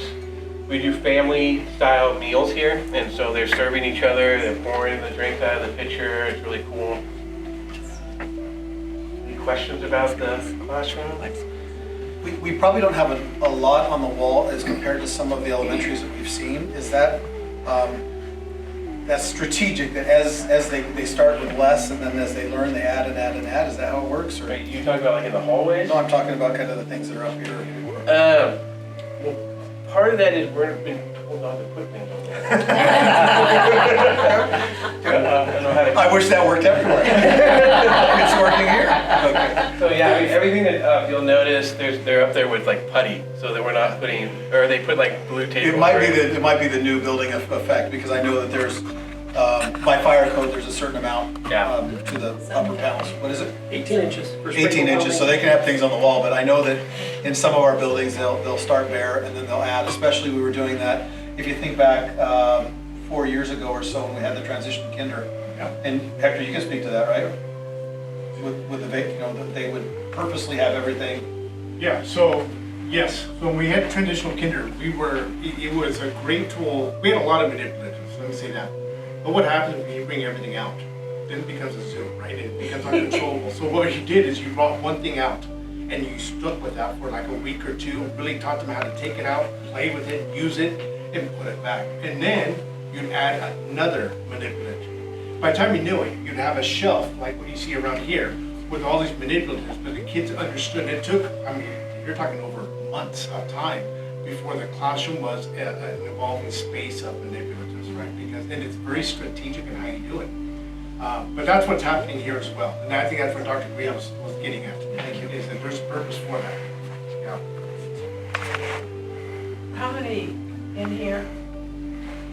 We do family-style meals here, and so they're serving each other. They're pouring the drinks out of the pitcher. It's really cool. Any questions about the classroom? We probably don't have a lot on the wall as compared to some of the elementaries that we've seen. Is that that's strategic, that as they start with less and then as they learn, they add and add and add? Is that how it works? Or? You talking about like in the hallways? No, I'm talking about kind of the things that are up here. Well, part of that is we've been told not to put things on there. I wish that worked everywhere. It's working here. Okay. So yeah, I mean, everything that you'll notice, they're up there with like putty, so that we're not putting, or they put like blue tape. It might be the new building effect, because I know that there's by fire code there's a certain amount to the upper panels. What is it? 18 inches. 18 inches, so they can have things on the wall. But I know that in some of our buildings they'll start bare and then they'll add. Especially we were doing that. If you think back 4 years ago or so when we had the transition to kinder. And Hector, you can speak to that, right? With the that they would purposely have everything. Yeah, so yes, so when we had transitional kinder, it was a great tool. We had a lot of manipulatives, let me say that. But what happens when you bring everything out? Then it becomes a zoo, right? It becomes uncontrollable. So what you did is you brought one thing out and you stuck with that for like a week or two, really taught them how to take it out, play with it, use it, and put it back. And then you'd add another manipulative. By the time you knew it, you'd have a shelf like what you see around here with all these manipulatives, but the kids understood. It took, I mean, you're talking over months of time before the classroom was an evolving space of manipulatives, right? Because then it's very strategic in how you do it. But that's what's happening here as well. And I think that's what Dr. Green was getting at. Thank you. Is that there's a purpose for that. Yeah. How many in here?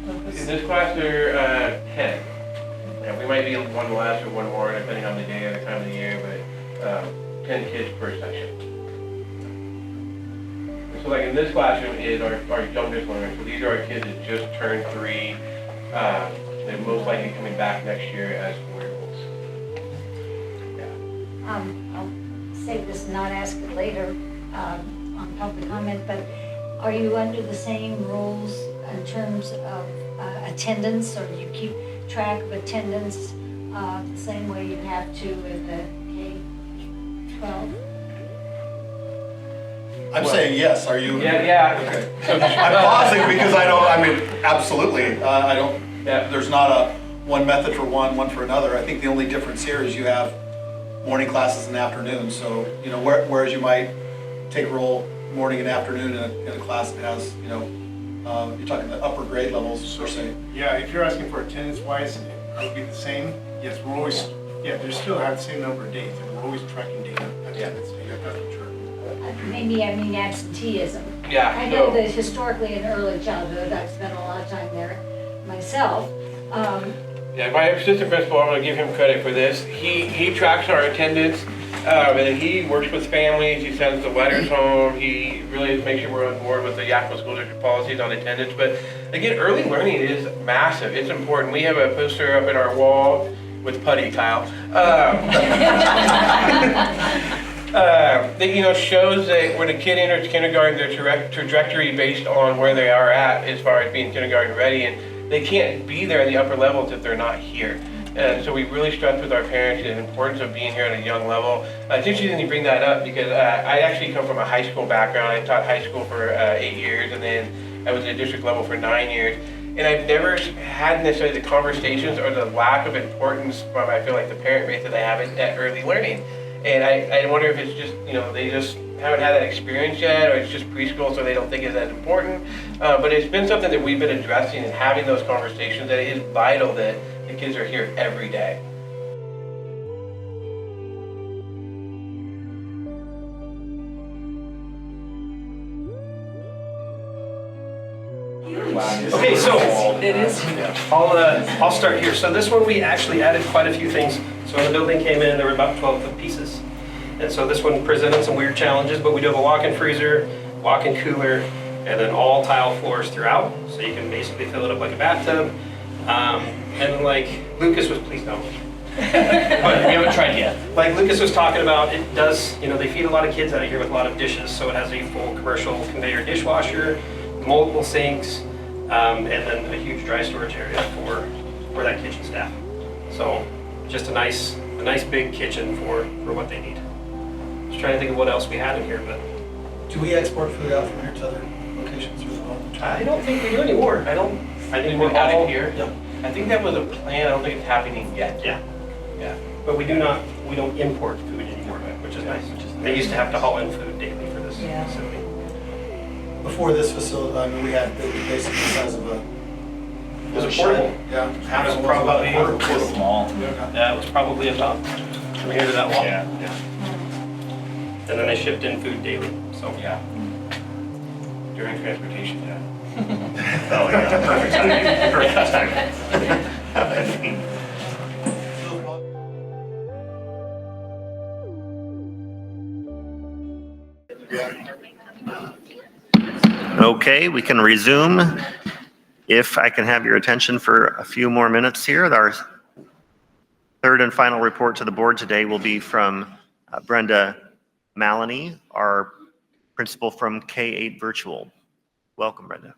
In this class, there are 10. Yeah, we might be one less or one more, depending on the day or the time of the year, but 10 kids per section. So like in this classroom is our youngest learners. So these are our kids that just turned 3. They're most likely coming back next year as 4-year-olds. Yeah. I'll save this and not ask it later on public comment, but are you under the same rules in terms of attendance, or do you keep track of attendance the same way you have to in the K-12? I'm saying yes. Are you? Yeah. Okay. I'm pausing because absolutely. I don't. Yeah. There's not one method for one for another. I think the only difference here is you have morning classes and afternoon. So whereas you might take a role morning and afternoon in a class that has you're talking the upper grade levels per se. Yeah, if you're asking for attendance wise, it would be the same. Yes, we're always, they still have the same number of days, and we're always tracking data, attendance data, that's for sure. Maybe I mean absenteeism. Yeah. I know that historically in early childhood, I've spent a lot of time there myself. Yeah, my assistant principal, I'm going to give him credit for this. He tracks our attendance, and he works with families. He sends the letters home. He really makes sure we're on board with the Yakima School District policies on attendance. But again, early learning is massive. It's important. We have a poster up at our wall with putty, Kyle. That shows that when a kid enters kindergarten, their trajectory based on where they are at as far as being kindergarten ready, and they can't be there in the upper levels if they're not here. And so we really stress with our parents the importance of being here at a young level. It's interesting you bring that up because I actually come from a high school background. I taught high school for 8 years, and then I was at district level for 9 years. And I've never had necessarily the conversations or the lack of importance from, I feel like, the parent base that I have at early learning. And I wonder if it's just, they just haven't had that experience yet, or it's just preschool so they don't think it's as important. But it's been something that we've been addressing and having those conversations, that it is vital that the kids are here every day. Okay, so it is. I'll start here. So this one we actually added quite a few things. So when the building came in, there were about 12 pieces, and so this one presented some weird challenges. But we do have a walk-in freezer, walk-in cooler, and then all tile floors throughout. So you can basically fill it up like a bathtub. And then like Lucas was, please don't. But we haven't tried yet. Like Lucas was talking about, it does. They feed a lot of kids out of here with a lot of dishes. So it has a full commercial conveyor dishwasher, multiple sinks. And then a huge dry storage area for that kitchen staff. So just a nice big kitchen for what they need. Just trying to think of what else we had in here, but. Do we export food out from here to other locations as well? I don't think we do anymore. I think we're had all it here. Yep. I think that was a plan. I don't think it's happening yet. Yeah. Yeah. But we don't import food anymore, which is nice. They used to have to haul in food daily for this facility. Before this facility, I mean, it was basically the size of a. It was a portable. Yeah. It was probably small. Yeah, it was probably about from here to that wall. Yeah. And then they shipped in food daily, so. Yeah. During transportation, yeah. Oh, yeah, perfect timing, perfect timing. Okay, we can resume. If I can have your attention for a few more minutes here. Our third and final report to the board today will be from Brenda Maloney, our principal from K-8 Virtual. Welcome, Brenda.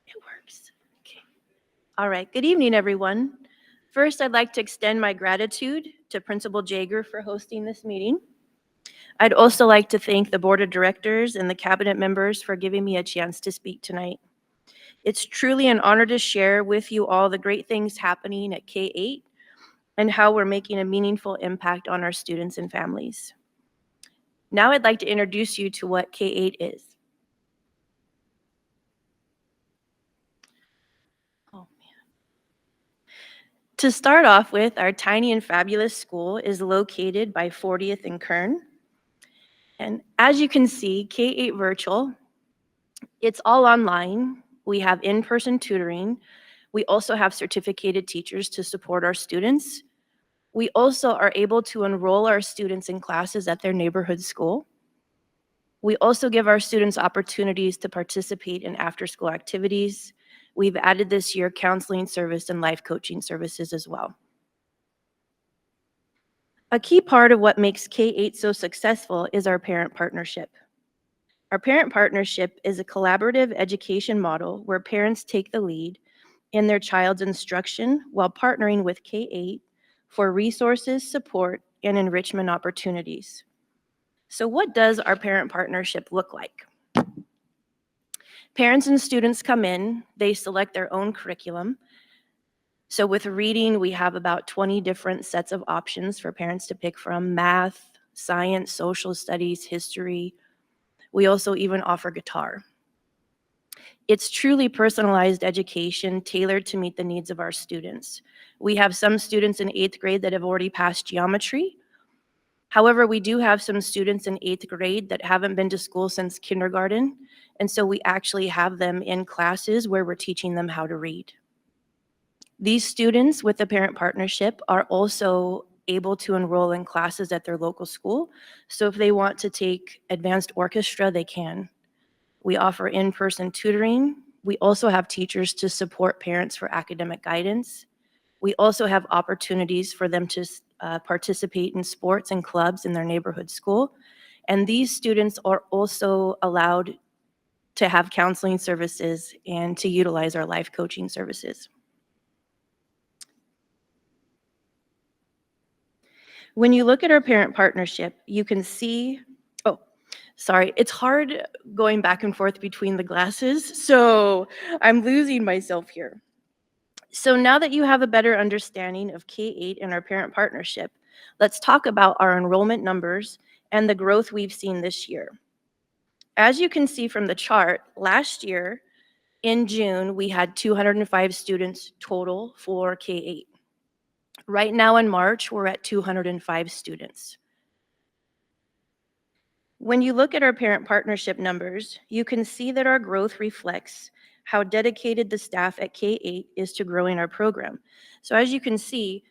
It works. Okay. All right. Good evening, everyone. First, I'd like to extend my gratitude to Principal Jager for hosting this meeting. I'd also like to thank the Board of Directors and the Cabinet members for giving me a chance to speak tonight. It's truly an honor to share with you all the great things happening at K-8 and how we're making a meaningful impact on our students and families. Now I'd like to introduce you to what K-8 is. To start off with, our tiny and fabulous school is located by 40th and Kern. And as you can see, K-8 Virtual, it's all online. We have in-person tutoring. We also have certificated teachers to support our students. We also are able to enroll our students in classes at their neighborhood school. We also give our students opportunities to participate in after-school activities. We've added this year counseling service and life coaching services as well. A key part of what makes K-8 so successful is our parent partnership. Our parent partnership is a collaborative education model where parents take the lead in their child's instruction while partnering with K-8 for resources, support, and enrichment opportunities. So what does our parent partnership look like? Parents and students come in, they select their own curriculum. So with reading, we have about 20 different sets of options for parents to pick from: math, science, social studies, history. We also even offer guitar. It's truly personalized education tailored to meet the needs of our students. We have some students in 8th grade that have already passed geometry. However, we do have some students in 8th grade that haven't been to school since kindergarten, and so we actually have them in classes where we're teaching them how to read. These students with the parent partnership are also able to enroll in classes at their local school. So if they want to take advanced orchestra, they can. We offer in-person tutoring. We also have teachers to support parents for academic guidance. We also have opportunities for them to participate in sports and clubs in their neighborhood school. And these students are also allowed to have counseling services and to utilize our life coaching services. When you look at our parent partnership, you can see, sorry, it's hard going back and forth between the glasses, so I'm losing myself here. So now that you have a better understanding of K-8 and our parent partnership, let's talk about our enrollment numbers and the growth we've seen this year. As you can see from the chart, last year in June, we had 205 students total for K-8. Right now in March, we're at 205 students. When you look at our parent partnership numbers, you can see that our growth reflects how dedicated the staff at K-8 is to growing our program. So as you can see,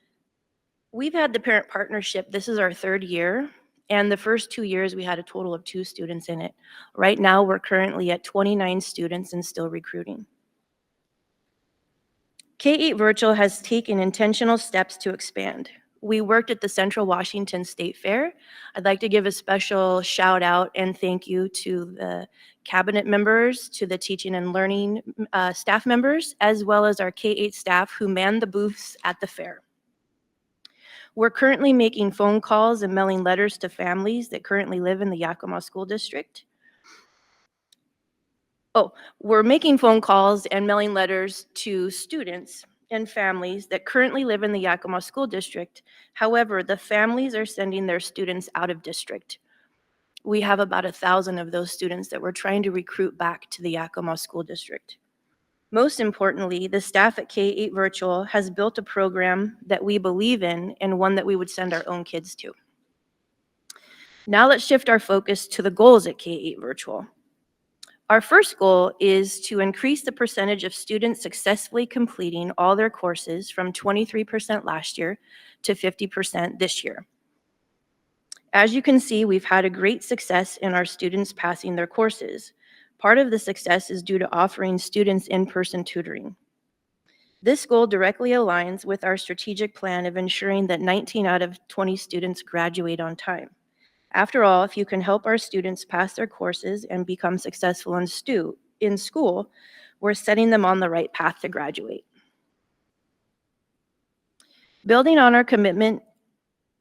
we've had the parent partnership, this is our 3rd year, and the first 2 years we had a total of 2 students in it. Right now, we're currently at 29 students and still recruiting. K-8 Virtual has taken intentional steps to expand. We worked at the Central Washington State Fair. I'd like to give a special shout out and thank you to the cabinet members, to the teaching and learning staff members, as well as our K-8 staff who man the booths at the fair. We're currently making phone calls and mailing letters to families that currently live in the Yakima School District. we're making phone calls and mailing letters to students and families that currently live in the Yakima School District. However, the families are sending their students out of district. We have about 1,000 of those students that we're trying to recruit back to the Yakima School District. Most importantly, the staff at K-8 Virtual has built a program that we believe in and one that we would send our own kids to. Now let's shift our focus to the goals at K-8 Virtual. Our first goal is to increase the percentage of students successfully completing all their courses from 23% last year to 50% this year. As you can see, we've had a great success in our students passing their courses. Part of the success is due to offering students in-person tutoring. This goal directly aligns with our strategic plan of ensuring that 19 out of 20 students graduate on time. After all, if you can help our students pass their courses and become successful in school, we're setting them on the right path to graduate. Building on our commitment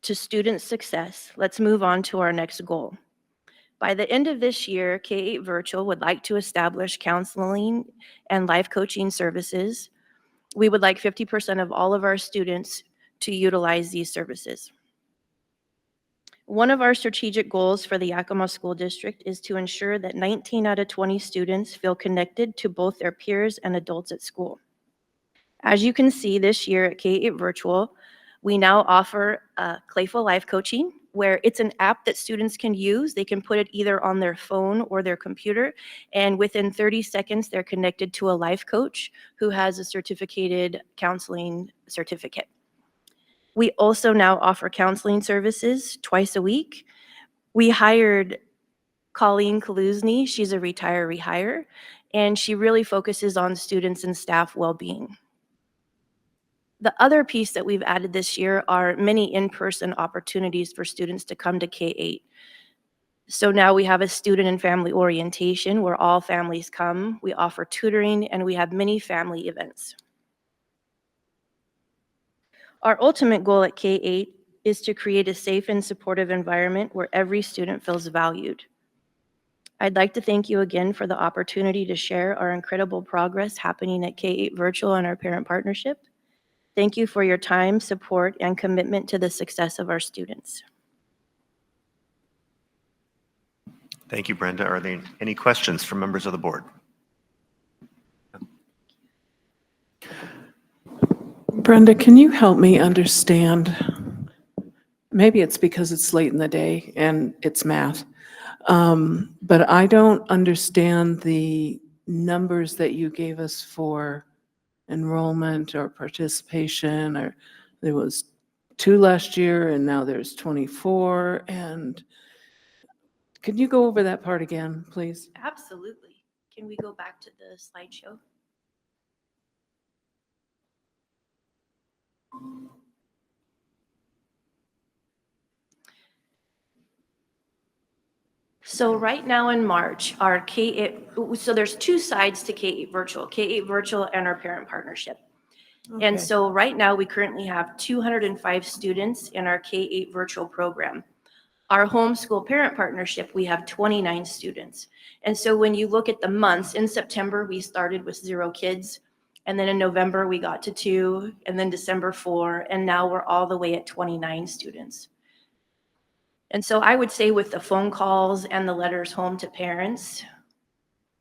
to student success, let's move on to our next goal. By the end of this year, K-8 Virtual would like to establish counseling and life coaching services. We would like 50% of all of our students to utilize these services. One of our strategic goals for the Yakima School District is to ensure that 19 out of 20 students feel connected to both their peers and adults at school. As you can see this year at K-8 Virtual, we now offer Playful Life Coaching, where it's an app that students can use. They can put it either on their phone or their computer, and within 30 seconds, they're connected to a life coach who has a certificated counseling certificate. We also now offer counseling services twice a week. We hired Colleen Kaluzny. She's a retiree hire, and she really focuses on students and staff well-being. The other piece that we've added this year are many in-person opportunities for students to come to K-8. So now we have a student and family orientation where all families come. We offer tutoring, and we have many family events. Our ultimate goal at K-8 is to create a safe and supportive environment where every student feels valued. I'd like to thank you again for the opportunity to share our incredible progress happening at K-8 Virtual and our parent partnership. Thank you for your time, support, and commitment to the success of our students. Thank you, Brenda. Are there any questions from members of the board? Brenda, can you help me understand? Maybe it's because it's late in the day and it's math, but I don't understand the numbers that you gave us for enrollment or participation. Or there was 2 last year and now there's 24. And could you go over that part again, please? Absolutely. Can we go back to the slideshow? So right now in March, our K-8, so there's 2 sides to K-8 Virtual, K-8 Virtual and our parent partnership. And Okay. so right now we currently have 205 students in our K-8 Virtual program. Our homeschool parent partnership, we have 29 students. And so when you look at the months, in September, we started with 0 kids. And then in November, we got to 2, and then December 4, and now we're all the way at 29 students. And so I would say with the phone calls and the letters home to parents,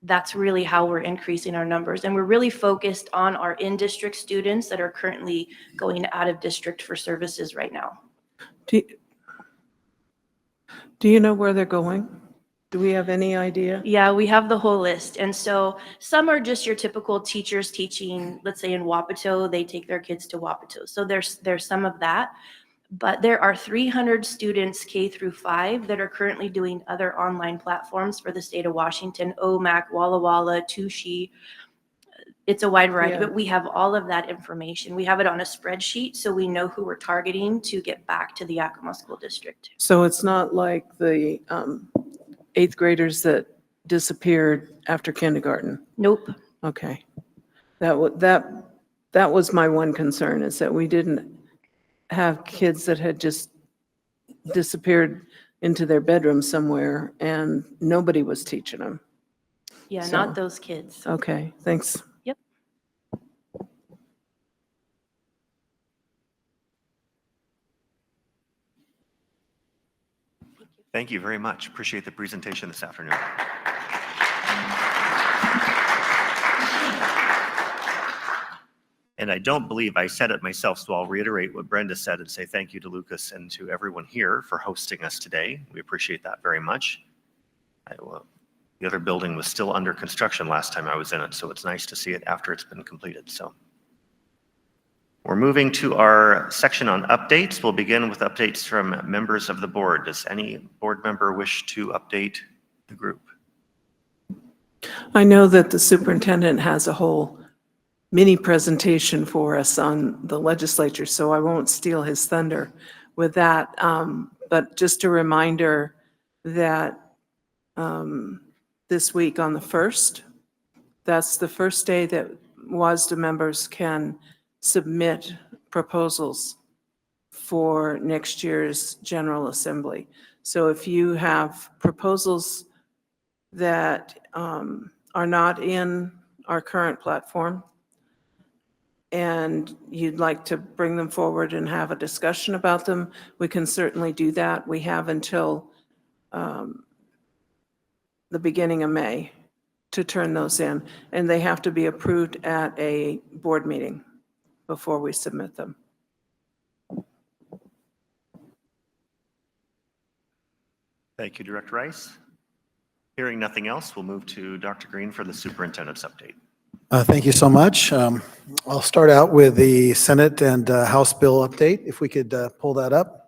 that's really how we're increasing our numbers. And we're really focused on our in-district students that are currently going out of district for services right now. Do you know where they're going? Do we have any idea? Yeah, we have the whole list. And so some are just your typical teachers teaching, let's say in Wapato, they take their kids to Wapato. So there's some of that. But there are 300 students K through 5 that are currently doing other online platforms for the state of Washington, OMAC, Walla Walla, Tushy. It's a wide variety, Yeah. but we have all of that information. We have it on a spreadsheet, so we know who we're targeting to get back to the Yakima School District. So it's not like the 8th graders that disappeared after kindergarten? Nope. Okay. That was my one concern, is that we didn't have kids that had just disappeared into their bedroom somewhere and nobody was teaching them. Yeah, So- not those kids. Okay, thanks. Yep. Thank you very much. Appreciate the presentation this afternoon. And I don't believe I said it myself, so I'll reiterate what Brenda said and say thank you to Lucas and to everyone here for hosting us today. We appreciate that very much. The other building was still under construction last time I was in it, so it's nice to see it after it's been completed. So we're moving to our section on updates. We'll begin with updates from members of the board. Does any board member wish to update the group? I know that the superintendent has a whole mini presentation for us on the legislature, so I won't steal his thunder with that. But just a reminder that this week on the 1st, that's the first day that WASDA members can submit proposals for next year's General Assembly. So if you have proposals that are not in our current platform and you'd like to bring them forward and have a discussion about them, we can certainly do that. We have until the beginning of May to turn those in, and they have to be approved at a board meeting before we submit them. Thank you, Director Rice. Hearing nothing else, we'll move to Dr. Green for the superintendent's update. Thank you so much. I'll start out with the Senate and House bill update, if we could pull that up.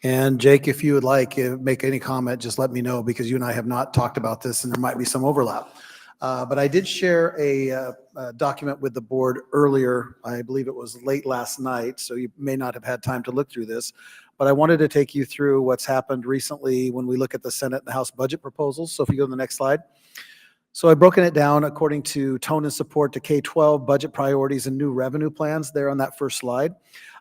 And Jake, if you would like, make any comment, just let me know, because you and I have not talked about this and there might be some overlap. But I did share a document with the board earlier. I believe it was late last night, so you may not have had time to look through this. But I wanted to take you through what's happened recently when we look at the Senate and the House budget proposals. So if you go to the next slide. So I've broken it down according to tone and support to K-12 budget priorities and new revenue plans there on that first slide.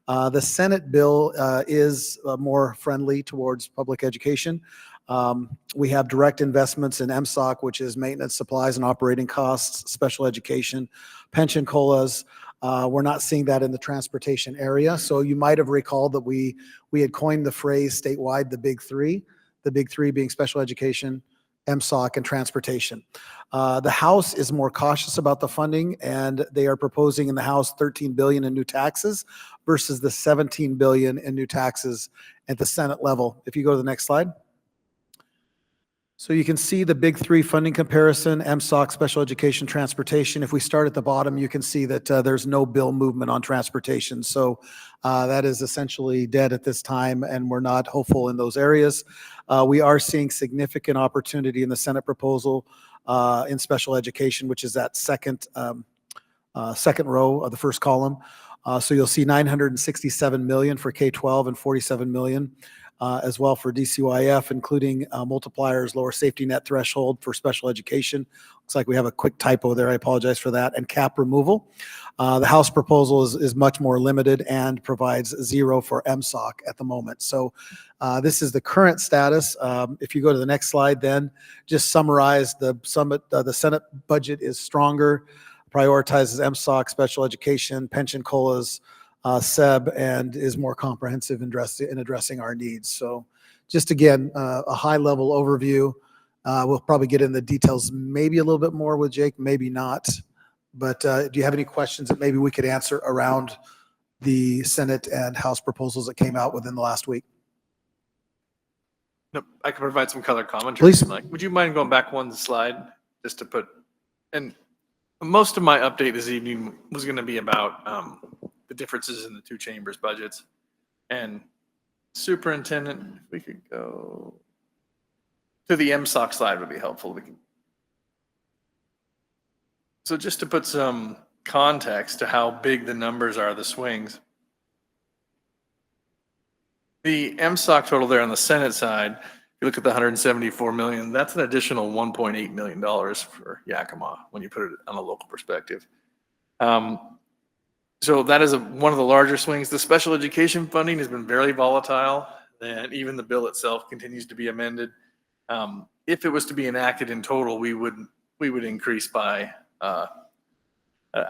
The Senate bill is more friendly towards public education. We have direct investments in MSOC, which is maintenance, supplies, and operating costs, special education, pension COLAs. We're not seeing that in the transportation area. So you might have recalled that we had coined the phrase statewide, the big three being special education, MSOC, and transportation. The House is more cautious about the funding, and they are proposing in the House $13 billion in new taxes versus the $17 billion in new taxes at the Senate level. If you go to the next slide. So you can see the big three funding comparison, MSOC, special education, transportation. If we start at the bottom, you can see that there's no bill movement on transportation. So that is essentially dead at this time, and we're not hopeful in those areas. We are seeing significant opportunity in the Senate proposal in special education, which is that second row of the first column. So you'll see $967 million for K-12 and $47 million as well for DCYF, including multipliers, lower safety net threshold for special education. Looks like we have a quick typo there. I apologize for that. And cap removal. The House proposal is much more limited and provides zero for MSOC at the moment. So this is the current status. If you go to the next slide, then just summarize the Senate budget is stronger, prioritizes MSOC, special education, pension COLAs, SEB, and is more comprehensive in addressing our needs. So just again, a high level overview. We'll probably get in the details maybe a little bit more with Jake, maybe not. But do you have any questions that maybe we could answer around the Senate and House proposals that came out within the last week? No, I can provide some color commentary. Please. Like, would you mind going back one slide just to put, and most of my update this evening was going to be about the differences in the two chambers budgets. And superintendent, if we could go to the MSOC slide would be helpful. So just to put some context to how big the numbers are, the swings. The MSOC total there on the Senate side, if you look at the 174 million, that's an additional $1.8 million for Yakima when you put it on a local perspective. So that is one of the larger swings. The special education funding has been very volatile, and even the bill itself continues to be amended. If it was to be enacted in total, we would we would increase by, I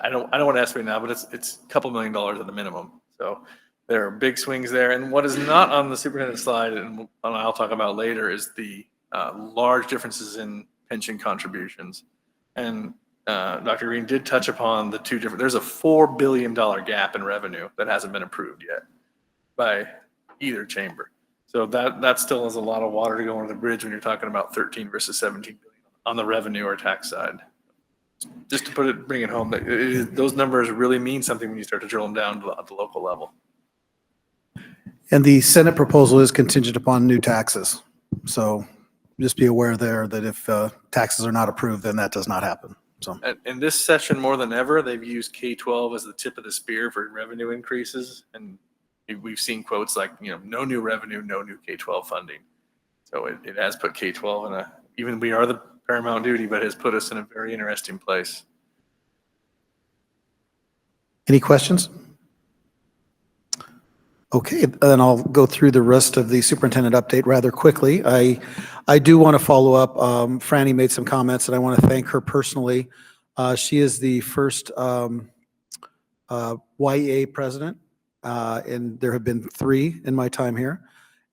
don't want to estimate now, but it's a couple $1 million at the minimum. So there are big swings there. And what is not on the superintendent slide, and I'll talk about later, is the large differences in pension contributions. And Dr. Green did touch upon the two different, there's a $4 billion gap in revenue that hasn't been approved yet by either chamber. So that still has a lot of water to go under the bridge when you're talking about 13 versus 17 billion on the revenue or tax side. Just to bring it home, those numbers really mean something when you start to drill them down at the local level. And the Senate proposal is contingent upon new taxes. So just be aware there that if taxes are not approved, then that does not happen. So In this session, more than ever, they've used K-12 as the tip of the spear for revenue increases. And we've seen quotes like, no new revenue, no new K-12 funding. So it has put K-12 in even we are the paramount duty, but has put us in a very interesting place. any questions? Okay, then I'll go through the rest of the superintendent update rather quickly. I do want to follow up. Franny made some comments, and I want to thank her personally. She is the first YEA president, and there have been 3 in my time here.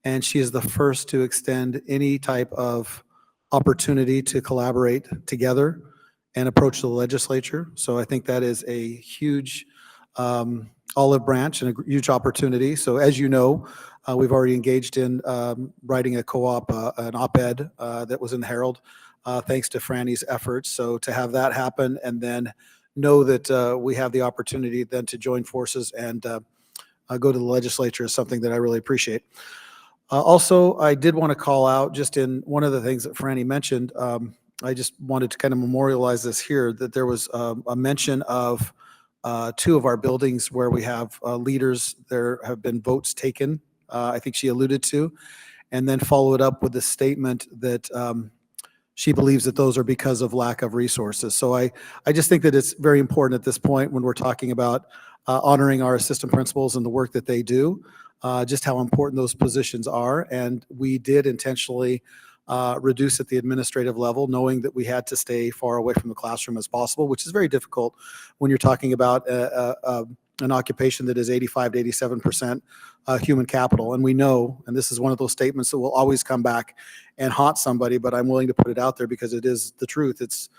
And she is the first to extend any type of opportunity to collaborate together and approach the legislature. So I think that is a huge olive branch and a huge opportunity. So as you know, we've already engaged in writing a co-op, an op-ed that was in the Herald, thanks to Franny's efforts. So to have that happen and then know that we have the opportunity then to join forces and go to the legislature is something that I really appreciate. Also, I did want to call out just in one of the things that Franny mentioned, I just wanted to kind of memorialize this here, that there was a mention of 2 of our buildings where we have leaders. There have been votes taken, I think she alluded to, and then followed up with the statement that she believes that those are because of lack of resources. So I just think that it's very important at this point when we're talking about honoring our assistant principals and the work that they do, just how important those positions are. And we did intentionally reduce at the administrative level, knowing that we had to stay far away from the classroom as possible, which is very difficult when you're talking about an occupation that is 85 to 87% human capital. And we know, and this is one of those statements that will always come back and haunt somebody, but I'm willing to put it out there because it is the truth. It's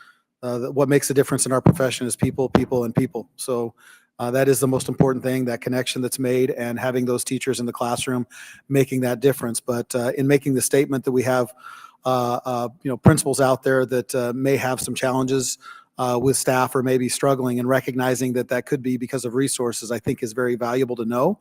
what makes a difference in our profession is people, people, and people. So that is the most important thing, that connection that's made and having those teachers in the classroom making that difference. But in making the statement that we have principals out there that may have some challenges with staff or maybe struggling, and recognizing that that could be because of resources, I think is very valuable to know,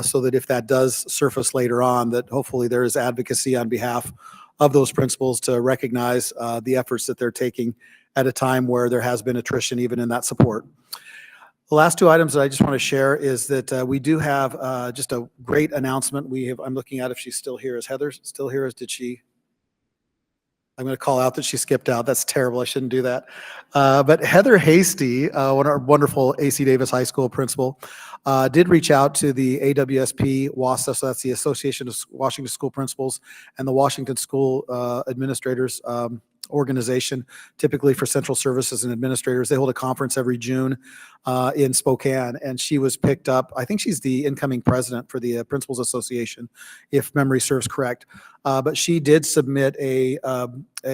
so that if that does surface later on, that hopefully there is advocacy on behalf of those principals to recognize the efforts that they're taking at a time where there has been attrition even in that support. The last 2 items that I just want to share is that we do have just a great announcement. I'm looking at if she's still here. Is Heather still here? Did she? I'm going to call out that she skipped out. That's terrible. I shouldn't do that. But Heather Hasty, one of our wonderful AC Davis High School principal, did reach out to the AWSP WASA, so that's the Association of Washington School Principals, and the Washington School Administrators organization, typically for central services and administrators. They hold a conference every June in Spokane, and she was picked up. I think she's the incoming president for the Principals Association, if memory serves correct. But she did submit a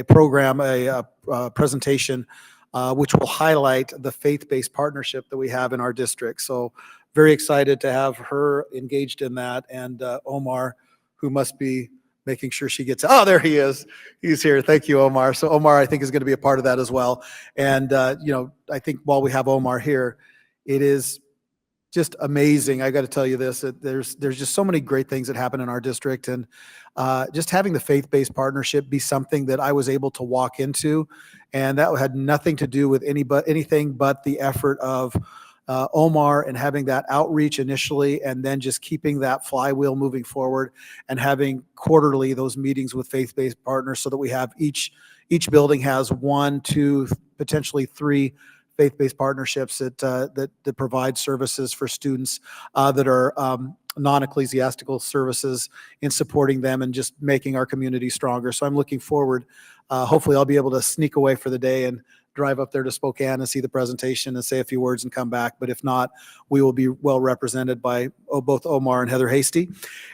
program, a presentation, which will highlight the faith-based partnership that we have in our district. So very excited to have her engaged in that, and Omar, who must be making sure she gets, oh, there he is. He's here. Thank you, Omar. So Omar, I think, is going to be a part of that as well. And, I think while we have Omar here, it is just amazing. I got to tell you this, that there's just so many great things that happen in our district. And just having the faith-based partnership be something that I was able to walk into, and that had nothing to do with anything but the effort of Omar, and having that outreach initially, and then just keeping that flywheel moving forward, and having quarterly those meetings with faith-based partners, so that we have each building has 1, 2, potentially 3 faith-based partnerships that provide services for students that are non-ecclesiastical services in supporting them and just making our community stronger. So I'm looking forward. Hopefully I'll be able to sneak away for the day and drive up there to Spokane and see the presentation and say a few words and come back. But if not, we will be well represented by both Omar and Heather Hasty.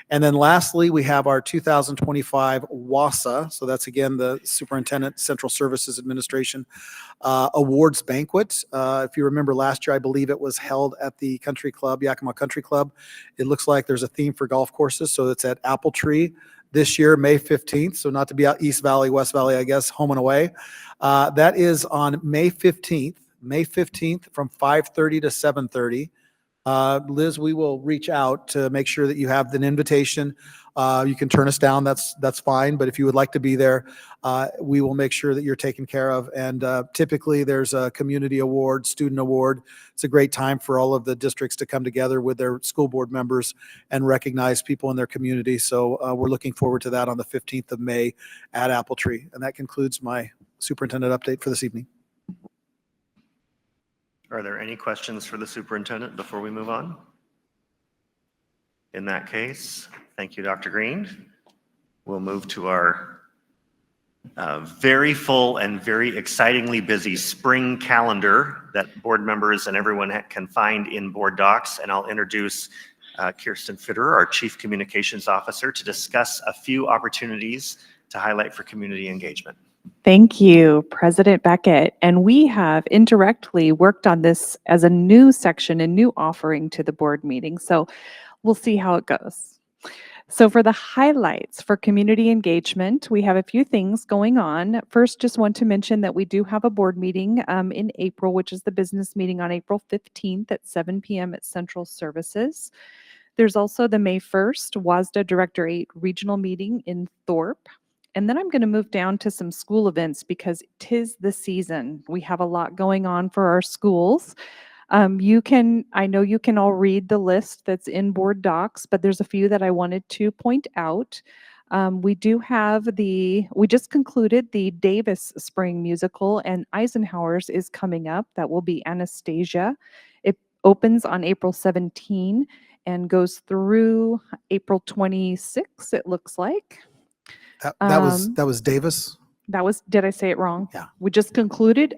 And then lastly, we have our 2025 WASA. So that's again the Superintendent Central Services Administration Awards Banquet. If you remember last year, I believe it was held at the country club, Yakima Country Club. It looks like there's a theme for golf courses. So it's at Apple Tree this year, May 15th. So not to be out East Valley, West Valley, I guess, home and away. That is on May 15th from 5:30 to 7:30. Liz, we will reach out to make sure that you have an invitation. You can turn us down. That's fine. But if you would like to be there, we will make sure that you're taken care of. And typically there's a community award, student award. It's a great time for all of the districts to come together with their school board members and recognize people in their community. So we're looking forward to that on the 15th of May at Apple Tree. And that concludes my superintendent update for this evening. Are there any questions for the superintendent before we move on? In that case, thank you, Dr. Green. We'll move to our very full and very excitingly busy spring calendar that board members and everyone can find in board docs. And I'll introduce Kirsten Fitterer, our Chief Communications Officer, to discuss a few opportunities to highlight for community engagement. Thank you, President Beckett. And we have indirectly worked on this as a new section, a new offering to the board meeting. So we'll see how it goes. So for the highlights for community engagement, we have a few things going on. First, just want to mention that we do have a board meeting in April, which is the business meeting on April 15th at 7 p.m. at Central Services. There's also the May 1st WASDA Director 8 regional meeting in Thorpe. And then I'm going to move down to some school events because 'tis the season. We have a lot going on for our schools. I know you can all read the list that's in board docs, but there's a few that I wanted to point out. We just concluded the Davis Spring Musical, and Eisenhower's is coming up. That will be Anastasia. It opens on April 17 and goes through April 26, it looks like. That was Davis. Did I say it wrong? Yeah. We just concluded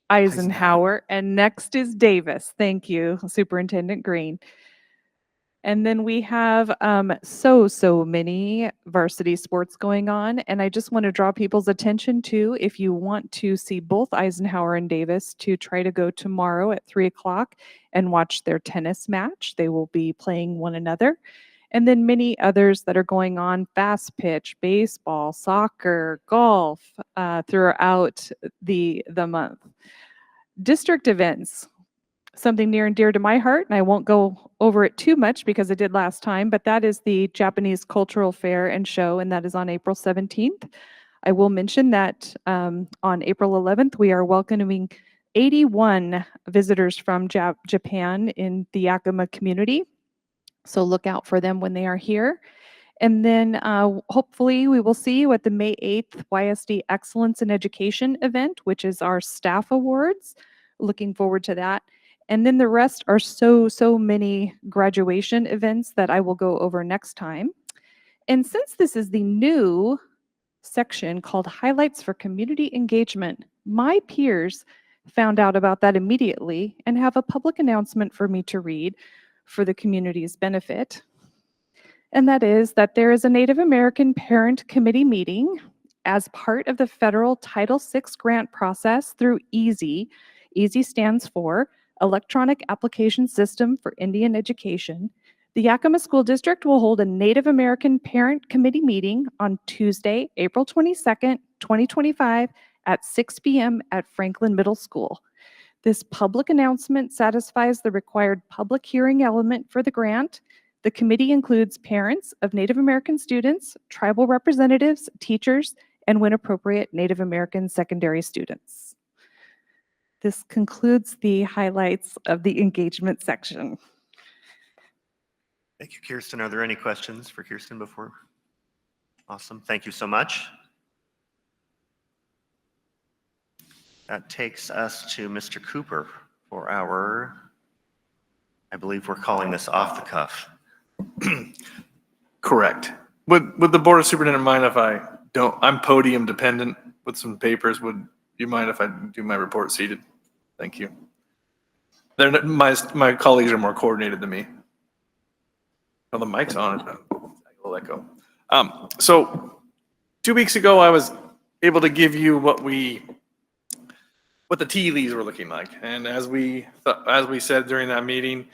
Eisenhower, and next is Davis. Thank you, Superintendent Green. And then we have so many varsity sports going on. And I just want to draw people's attention to, if you want to see both Eisenhower and Davis, to try to go tomorrow at 3 o'clock and watch their tennis match. They will be playing one another. And then many others that are going on: fast pitch, baseball, soccer, golf, throughout the month. District events, something near and dear to my heart, and I won't go over it too much because I did last time, but that is the Japanese Cultural Fair and Show, and that is on April 17th. I will mention that on April 11th, we are welcoming 81 visitors from Japan in the Yakima community. So look out for them when they are here. And then hopefully we will see you at the May 8th YSD Excellence in Education event, which is our staff awards. Looking forward to that. And then the rest are so many graduation events that I will go over next time. And since this is the new section called Highlights for Community Engagement, my peers found out about that immediately and have a public announcement for me to read for the community's benefit. And that is that there is a Native American Parent Committee meeting as part of the federal Title VI grant process through EASY. EASY stands for Electronic Application System for Indian Education. The Yakima School District will hold a Native American Parent Committee meeting on Tuesday, April 22nd, 2025 at 6 p.m. at Franklin Middle School. This public announcement satisfies the required public hearing element for the grant. The committee includes parents of Native American students, tribal representatives, teachers, and when appropriate, Native American secondary students. This concludes the highlights of the engagement section. Thank you, Kirsten. Are there any questions for Kirsten before? Awesome. Thank you so much. That takes us to Mr. Cooper for our, I believe we're calling this off the cuff, Correct. Would the Board of Superintendent mind if I don't, I'm podium dependent with some papers. Would you mind if I do my report seated? Thank you. My colleagues are more coordinated than me. Oh, the mic's on it. I'll let go. So 2 weeks ago, I was able to give you what the tea leaves were looking like. And as we said during that meeting,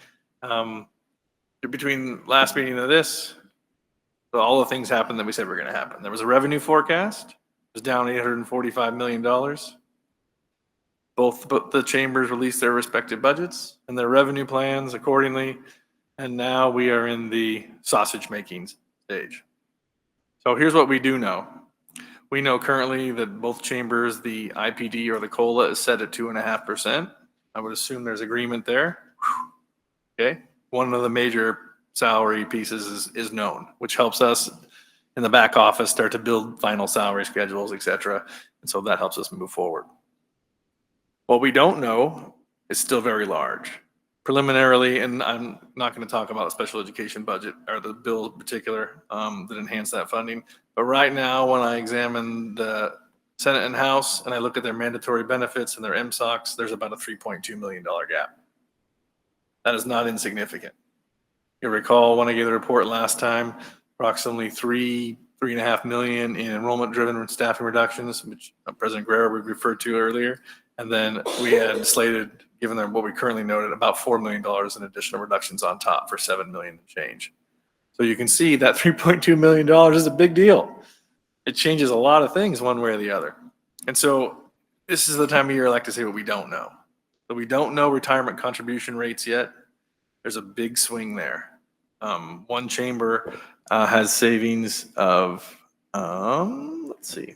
between last meeting and this, all the things happened that we said were going to happen. There was a revenue forecast. It was down $845 million. Both the chambers released their respective budgets and their revenue plans accordingly. And now we are in the sausage making stage. So here's what we do know. We know currently that both chambers, the IPD or the COLA is set at 2.5%. I would assume there's agreement there. Okay. One of the major salary pieces is known, which helps us in the back office start to build final salary schedules, et cetera. And so that helps us move forward. What we don't know is still very large. Preliminarily, and I'm not going to talk about the special education budget or the bill in particular that enhanced that funding. But right now, when I examine the Senate and House and I look at their mandatory benefits and their MSOCs, there's about a $3.2 million gap. That is not insignificant. You'll recall when I gave the report last time, approximately $3.5 million in enrollment-driven staffing reductions, which President Guerrero referred to earlier. And then we had slated, given what we currently noted, about $4 million in additional reductions on top for $7 million and change. So you can see that $3.2 million is a big deal. It changes a lot of things one way or the other. And so this is the time of year I like to say what we don't know. So we don't know retirement contribution rates yet. There's a big swing there. One chamber has savings of, let's see.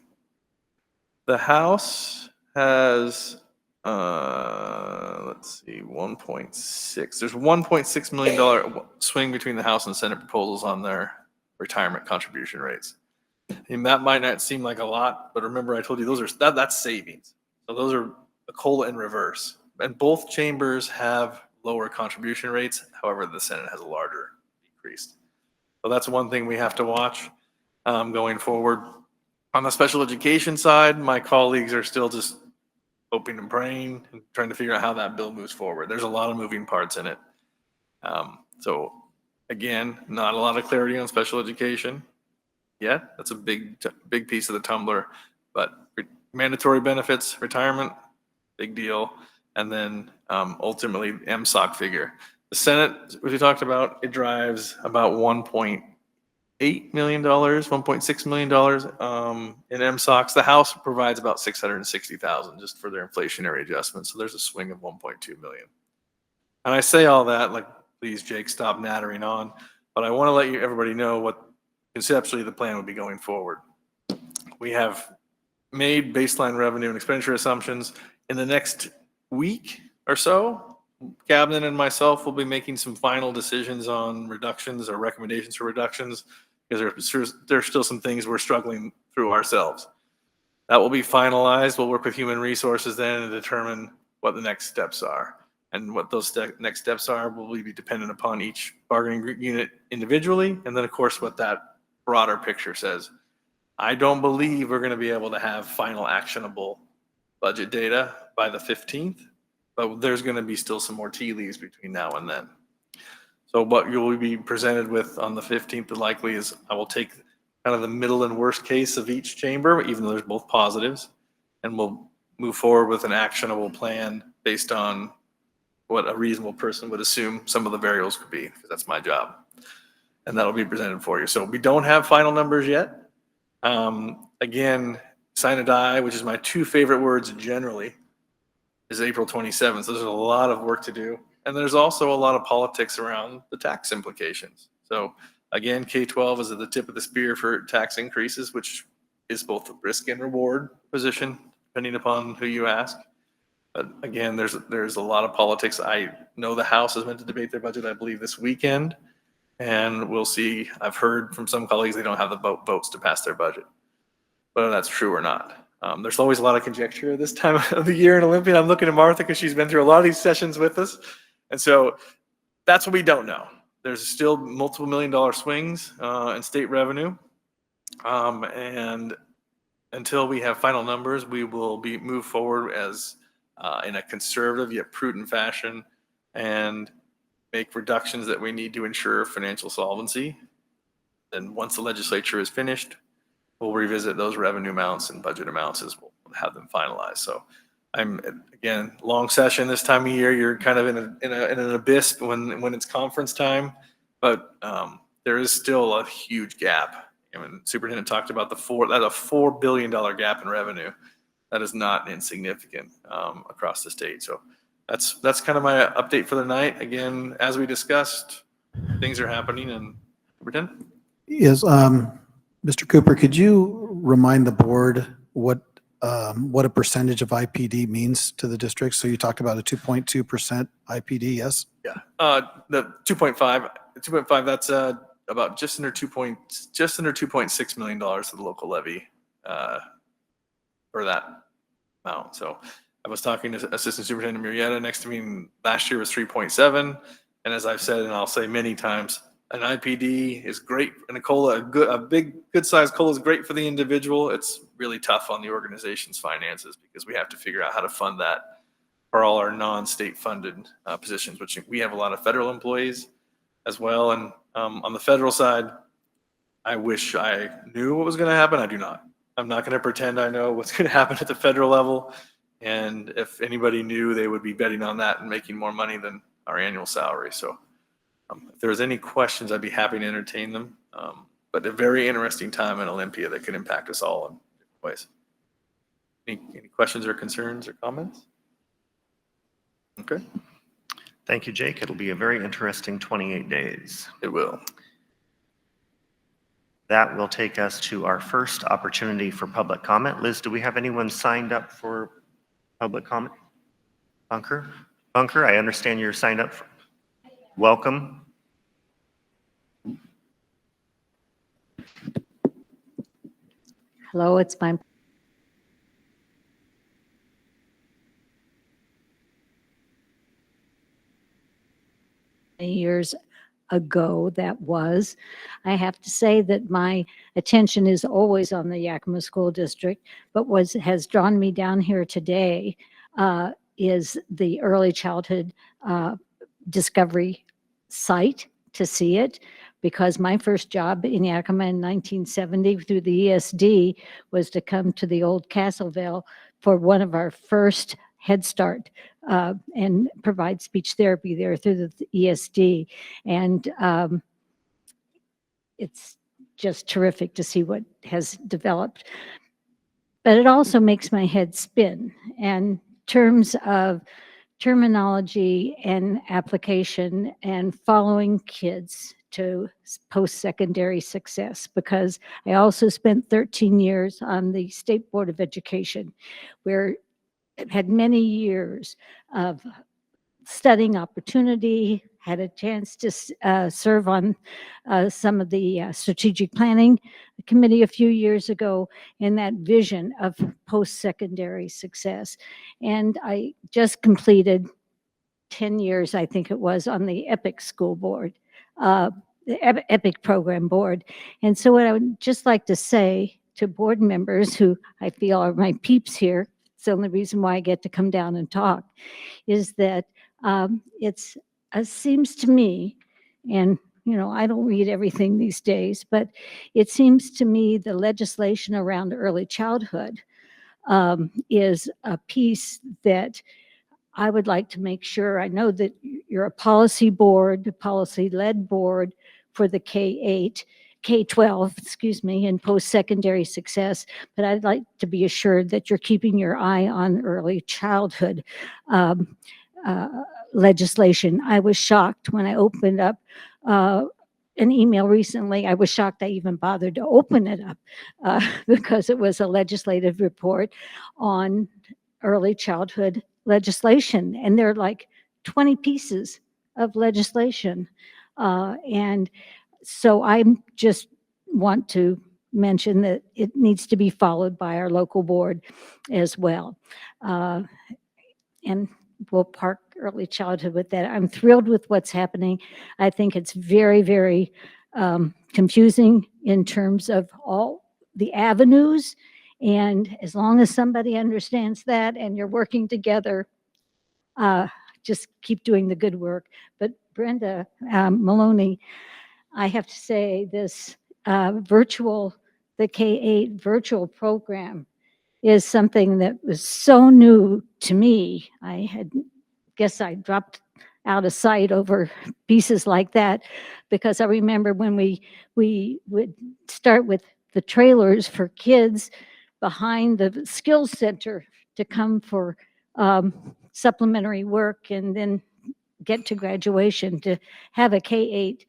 The House has, let's see, 1.6. There's $1.6 million swing between the House and Senate proposals on their retirement contribution rates. And that might not seem like a lot, but remember I told you that's savings. So those are a COLA in reverse. And both chambers have lower contribution rates. However, the Senate has a larger decrease. So that's one thing we have to watch going forward. On the special education side, my colleagues are still just hoping and praying and trying to figure out how that bill moves forward. There's a lot of moving parts in it. So again, not a lot of clarity on special education yet. That's a big piece of the tumbler, but mandatory benefits, retirement, big deal. And then ultimately MSOC figure. The Senate, which we talked about, it drives about $1.8 million, $1.6 million in MSOCs. The House provides about $660,000 just for their inflationary adjustments. So there's a swing of $1.2 million. And I say all that, like, please, Jake, stop nattering on. But I want to let everybody know what conceptually the plan would be going forward. We have made baseline revenue and expenditure assumptions. In the next week or so, Cabinet and myself will be making some final decisions on reductions or recommendations for reductions, because there's still some things we're struggling through ourselves. That will be finalized. We'll work with human resources then to determine what the next steps are. And what those next steps are will be dependent upon each bargaining unit individually. And then, of course, what that broader picture says. I don't believe we're going to be able to have final actionable budget data by the 15th, but there's going to be still some more tea leaves between now and then. So what you'll be presented with on the 15th likely is I will take kind of the middle and worst case of each chamber, even though there's both positives, and we'll move forward with an actionable plan based on what a reasonable person would assume some of the variables could be, because that's my job. And that'll be presented for you. So we don't have final numbers yet. Again, sign a die, which is my two favorite words generally, is April 27th. So there's a lot of work to do. And there's also a lot of politics around the tax implications. So again, K-12 is at the tip of the spear for tax increases, which is both a risk and reward position, depending upon who you ask. But again, there's a lot of politics. I know the House is meant to debate their budget, I believe, this weekend. And we'll see. I've heard from some colleagues they don't have the votes to pass their budget. Whether that's true or not. There's always a lot of conjecture this time of the year in Olympia. I'm looking at Martha because she's been through a lot of these sessions with us. And so that's what we don't know. there's still multiple $1 million swings in state revenue. And until we have final numbers, we will move forward as in a conservative yet prudent fashion and make reductions that we need to ensure financial solvency. And once the legislature is finished, we'll revisit those revenue amounts and budget amounts as we'll have them finalized. So again, long session this time of year. You're kind of in an abyss when it's conference time, but there is still a huge gap. I mean, Superintendent talked about that's a $4 billion gap in revenue. That is not insignificant across the state. So that's kind of my update for the night. Again, as we discussed, things are happening. And Superintendent? Yes, Mr. Cooper, could you remind the board what a percentage of IPD means to the district? So you talked about a 2.2% IPD, yes? Yeah. The 2.5, that's about just under $2.6 million to the local levy for that amount. So I was talking to Assistant Superintendent Murrieta next to me, and last year was 3.7. And as I've said, and I'll say many times, an IPD is great, and a big, good-sized COLA is great for the individual. It's really tough on the organization's finances because we have to figure out how to fund that for all our non-state funded positions, which we have a lot of federal employees as well. And on the federal side, I wish I knew what was going to happen. I do not. I'm not going to pretend I know what's going to happen at the federal level. And if anybody knew, they would be betting on that and making more money than our annual salary. So if there's any questions, I'd be happy to entertain them. But a very interesting time in Olympia that could impact us all in different ways. Any questions or concerns or comments? Okay. Thank you, Jake. It'll be a very interesting 28 days. It will. That will take us to our first opportunity for public comment. Liz, do we have anyone signed up for public comment? Bunker, I understand you're signed up. Welcome. Hello, it's my years ago that was. I have to say that my attention is always on the Yakima School District, but what has drawn me down here today is the early childhood discovery site, to see it, because my first job in Yakima in 1970 through the ESD was to come to the old Castleville for one of our first Head Start and provide speech therapy there through the ESD. And it's just terrific to see what has developed. But it also makes my head spin. And in terms of terminology and application and following kids to post-secondary success, because I also spent 13 years on the State Board of Education, where it had many years of studying opportunity, had a chance to serve on some of the strategic planning committee a few years ago in that vision of post-secondary success. And I just completed 10 years, I think it was, on the EPIC school board, the EPIC program board. And so what I would just like to say to board members who I feel are my peeps here, it's the only reason why I get to come down and talk, is that it seems to me, and I don't read everything these days, but it seems to me the legislation around early childhood is a piece that I would like to make sure. I know that you're a policy board, a policy-led board for the K-12, excuse me, and post-secondary success, but I'd like to be assured that you're keeping your eye on early childhood legislation. I was shocked when I opened up an email recently. I was shocked I even bothered to open it up because it was a legislative report on early childhood legislation, and there are like 20 pieces of legislation. And so I just want to mention that it needs to be followed by our local board as well. And we'll park early childhood with that. I'm thrilled with what's happening. I think it's very, very confusing in terms of all the avenues. And as long as somebody understands that and you're working together, just keep doing the good work. But Brenda Maloney, I have to say this the K-8 virtual program is something that was so new to me. I guess I dropped out of sight over pieces like that, because I remember when we would start with the trailers for kids behind the skills center to come for supplementary work and then get to graduation. To have a K-8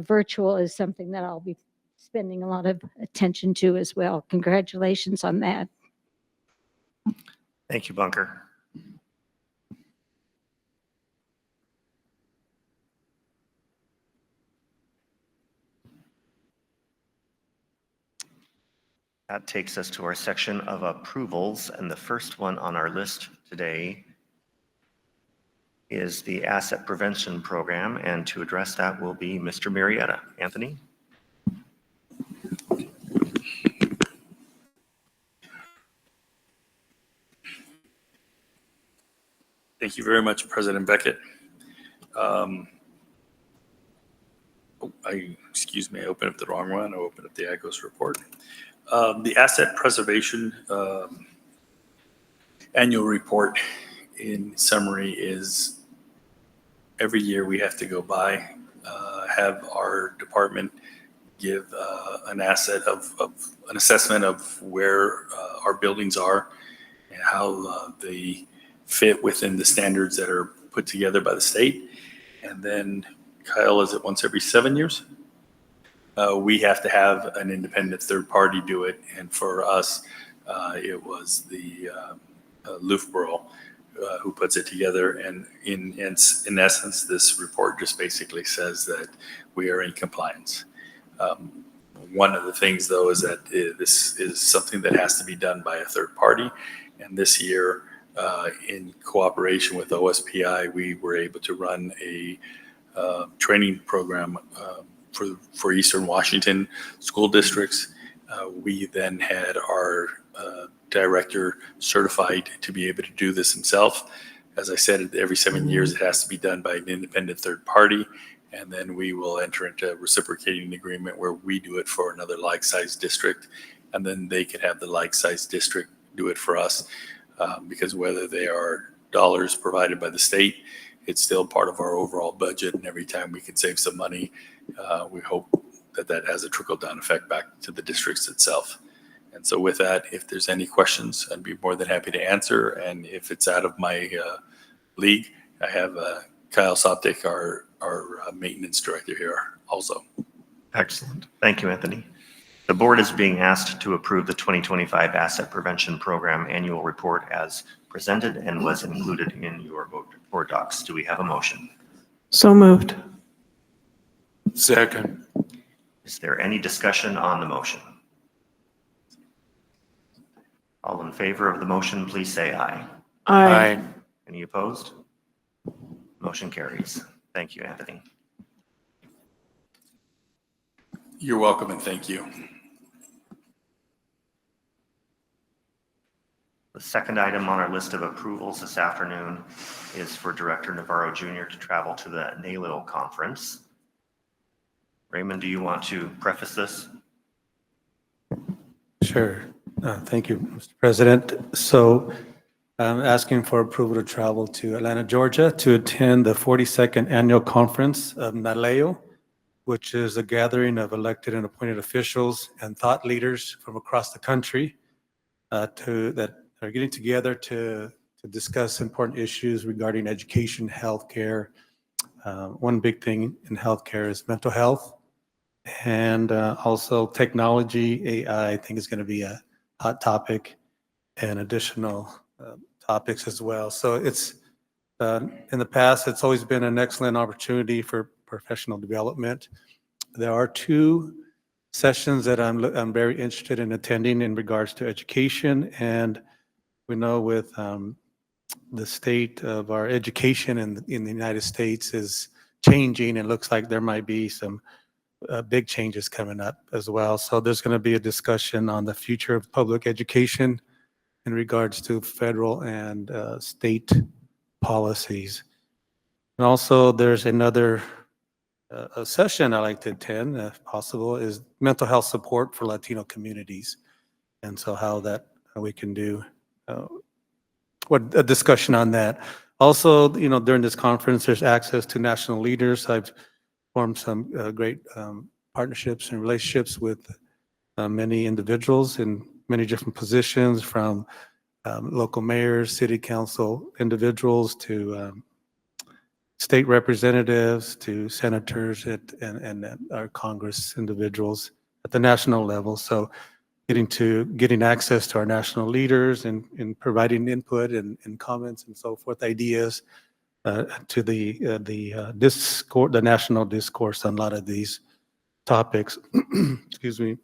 virtual is something that I'll be spending a lot of attention to as well. Congratulations on that. Thank you, Bunker. That takes us to our section of approvals, and the first one on our list today is the Asset Prevention Program, and to address that will be Mr. Marietta. Anthony? Thank you very much, President Beckett. Excuse me, I opened up the wrong one. I opened up the AGOS report. The Asset Preservation Annual Report, in summary, is every year we have to go by, have our department give an assessment of where our buildings are and how they fit within the standards that are put together by the state. And then, Kyle, is it once every 7 years? We have to have an independent third party do it. And for us, it was the Loughborough who puts it together. And in essence, this report just basically says that we are in compliance. One of the things, though, is that this is something that has to be done by a third party. And this year, in cooperation with OSPI, we were able to run a training program for Eastern Washington school districts. We then had our director certified to be able to do this himself. As I said, every 7 years it has to be done by an independent third party, and then we will enter into a reciprocating agreement where we do it for another like-sized district, and then they can have the like-sized district do it for us, because whether they are dollars provided by the state, it's still part of our overall budget, and every time we can save some money, we hope that that has a trickle-down effect back to the districts itself. And so with that, if there's any questions, I'd be more than happy to answer. And if it's out of my league, I have Kyle Soptik, our maintenance director here also. Excellent. Thank you, Anthony. The board is being asked to approve the 2025 Asset Prevention Program Annual Report as presented and was included in your board docs. Do we have a motion? So moved. Second. Is there any discussion on the motion? All in favor of the motion, please say aye. Aye. Any opposed? Motion carries. Thank you, Anthony. You're welcome, and thank you. The second item on our list of approvals this afternoon is for Director Navarro Jr. to travel to the NALO conference. Raymond, do you want to preface this? Sure. Thank you, Mr. President. So I'm asking for approval to travel to Atlanta, Georgia to attend the 42nd Annual Conference of NALEO, which is a gathering of elected and appointed officials and thought leaders from across the country that are getting together to discuss important issues regarding education, healthcare. One big thing in healthcare is mental health, and also technology. AI, I think, is going to be a hot topic, and additional topics as well. So it's in the past, it's always been an excellent opportunity for professional development. There are two sessions that I'm very interested in attending in regards to education, and we know with the state of our education in the United States is changing. It looks like there might be some big changes coming up as well. So there's going to be a discussion on the future of public education in regards to federal and state policies. And also there's another a session I like to attend, if possible, is mental health support for Latino communities. And so how we can do what a discussion on that. Also, during this conference, there's access to national leaders. I've formed some great partnerships and relationships with many individuals in many different positions, from local mayors, city council individuals, to state representatives, to senators and our Congress individuals at the national level. So getting access to our national leaders and providing input and comments and so forth, ideas to the national discourse on a lot of these topics. Excuse me.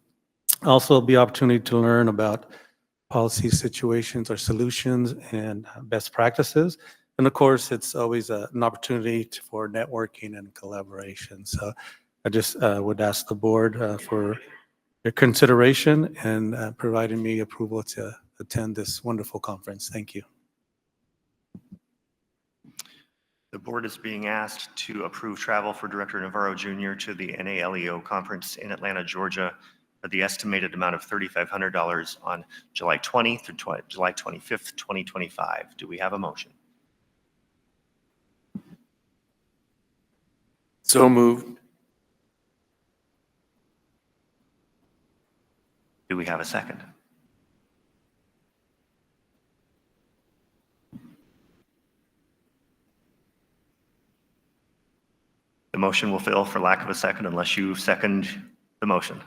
Also, be opportunity to learn about policy situations or solutions and best practices. And of course, it's always an opportunity for networking and collaboration. So I just would ask the board for your consideration and providing me approval to attend this wonderful conference. Thank you. The board is being asked to approve travel for Director Navarro Jr. to the NALEO conference in Atlanta, Georgia, for the estimated amount of $3,500 on July 20th through July 25th, 2025. Do we have a motion? So moved. Do we have a second? The motion will fail for lack of a second unless you second the motion.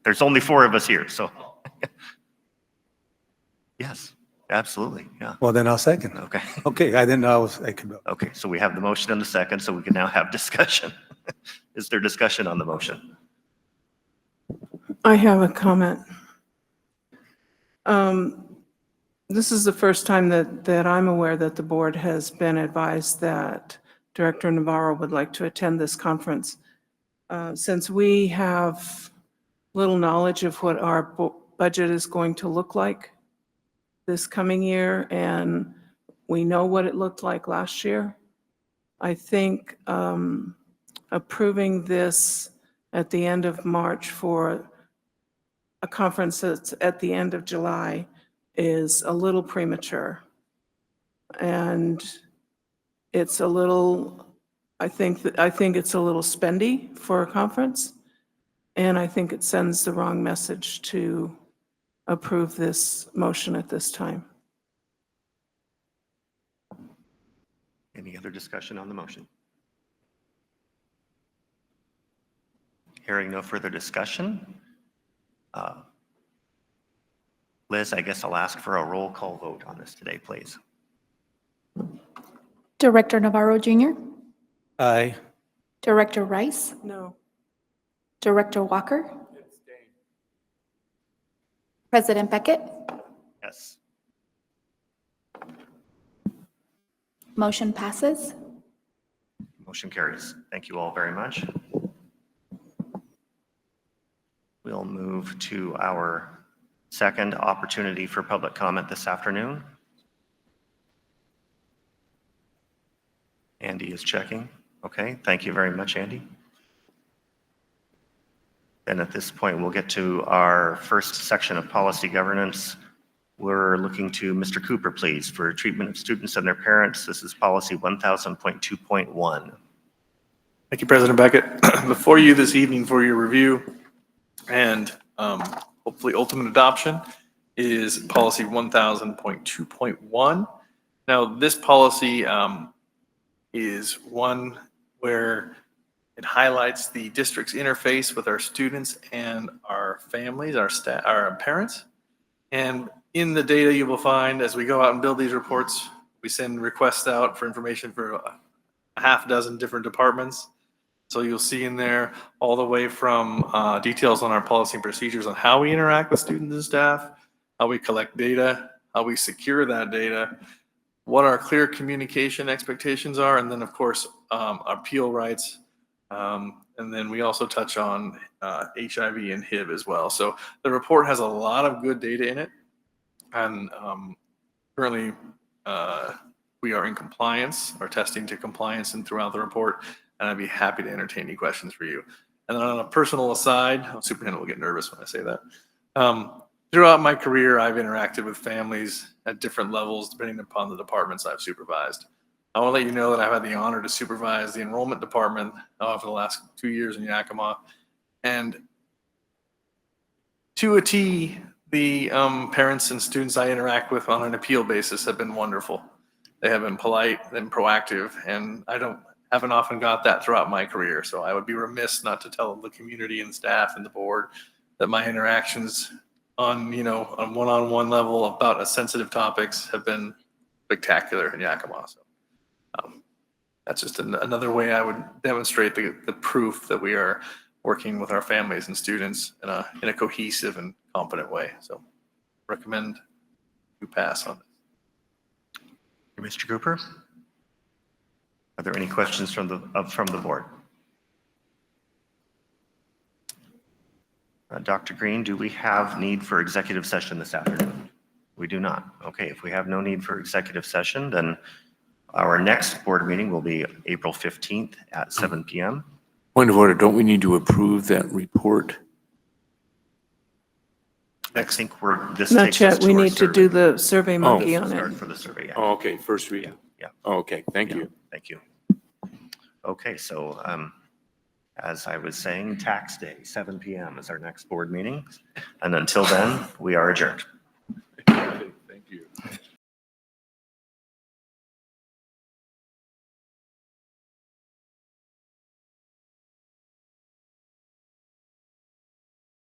There's only 4 of us here, so. Yes, absolutely, yeah. Well, then I'll second. Okay. Okay, I didn't know I could vote. Okay, so we have the motion and the second, so we can now have discussion. Is there discussion on the motion? I have a comment. This is the first time that I'm aware that the board has been advised that Director Navarro would like to attend this conference. Since we have little knowledge of what our budget is going to look like this coming year, and we know what it looked like last year, I think approving this at the end of March for a conference that's at the end of July is a little premature. And it's a little, I think it's a little spendy for a conference. And I think it sends the wrong message to approve this motion at this time. Any other discussion on the motion? Hearing no further discussion. Liz, I guess I'll ask for a roll call vote on this today, please. Director Navarro Jr., Aye. Director Rice, No. Director Walker, President Beckett, Yes. motion passes. Motion carries. Thank you all very much. We'll move to our second opportunity for public comment this afternoon. Andy is checking. Okay, thank you very much, Andy. And at this point, we'll get to our first section of policy governance. We're looking to Mr. Cooper, please, for treatment of students and their parents. This is policy 1000.2.1. Thank you, President Beckett. Before you this evening for your review and hopefully ultimate adoption is policy 1000.2.1. Now, this policy is one where it highlights the district's interface with our students and our families, our staff, our parents. And in the data you will find as we go out and build these reports, we send requests out for information for a half dozen different departments. So you'll see in there all the way from details on our policy and procedures on how we interact with students and staff, how we collect data, how we secure that data, what our clear communication expectations are, and then of course, appeal rights. And then we also touch on HIV and HIV as well. So the report has a lot of good data in it. And currently, we are in compliance, or testing to compliance and throughout the report. And I'd be happy to entertain any questions for you. And then on a personal aside, superintendent will get nervous when I say that. Throughout my career, I've interacted with families at different levels, depending upon the departments I've supervised. I want to let you know that I've had the honor to supervise the enrollment department for the last 2 years in Yakima. And to a T, the parents and students I interact with on an appeal basis have been wonderful. They have been polite and proactive, and I haven't often got that throughout my career. So I would be remiss not to tell the community and staff and the board that my interactions on one-on-one level about sensitive topics have been spectacular in Yakima. So that's just another way I would demonstrate the proof that we are working with our families and students in a cohesive and competent way. So recommend you pass on this. Mr. Cooper? Are there any questions from the board? Dr. Green, do we have need for executive session this afternoon? We do not. Okay, if we have no need for executive session, then our next board meeting will be April 15th at 7 p.m. Point of order, don't we need to approve that report? I think this Not takes us yet, to we our need to survey. do the Survey Monkey on Start it. for the survey, yeah. Oh, okay, first reading. Yeah. Oh, okay, thank you. Thank you. Okay, so as I was saying, tax day, 7 p.m. is our next board meeting. And until then, we are adjourned.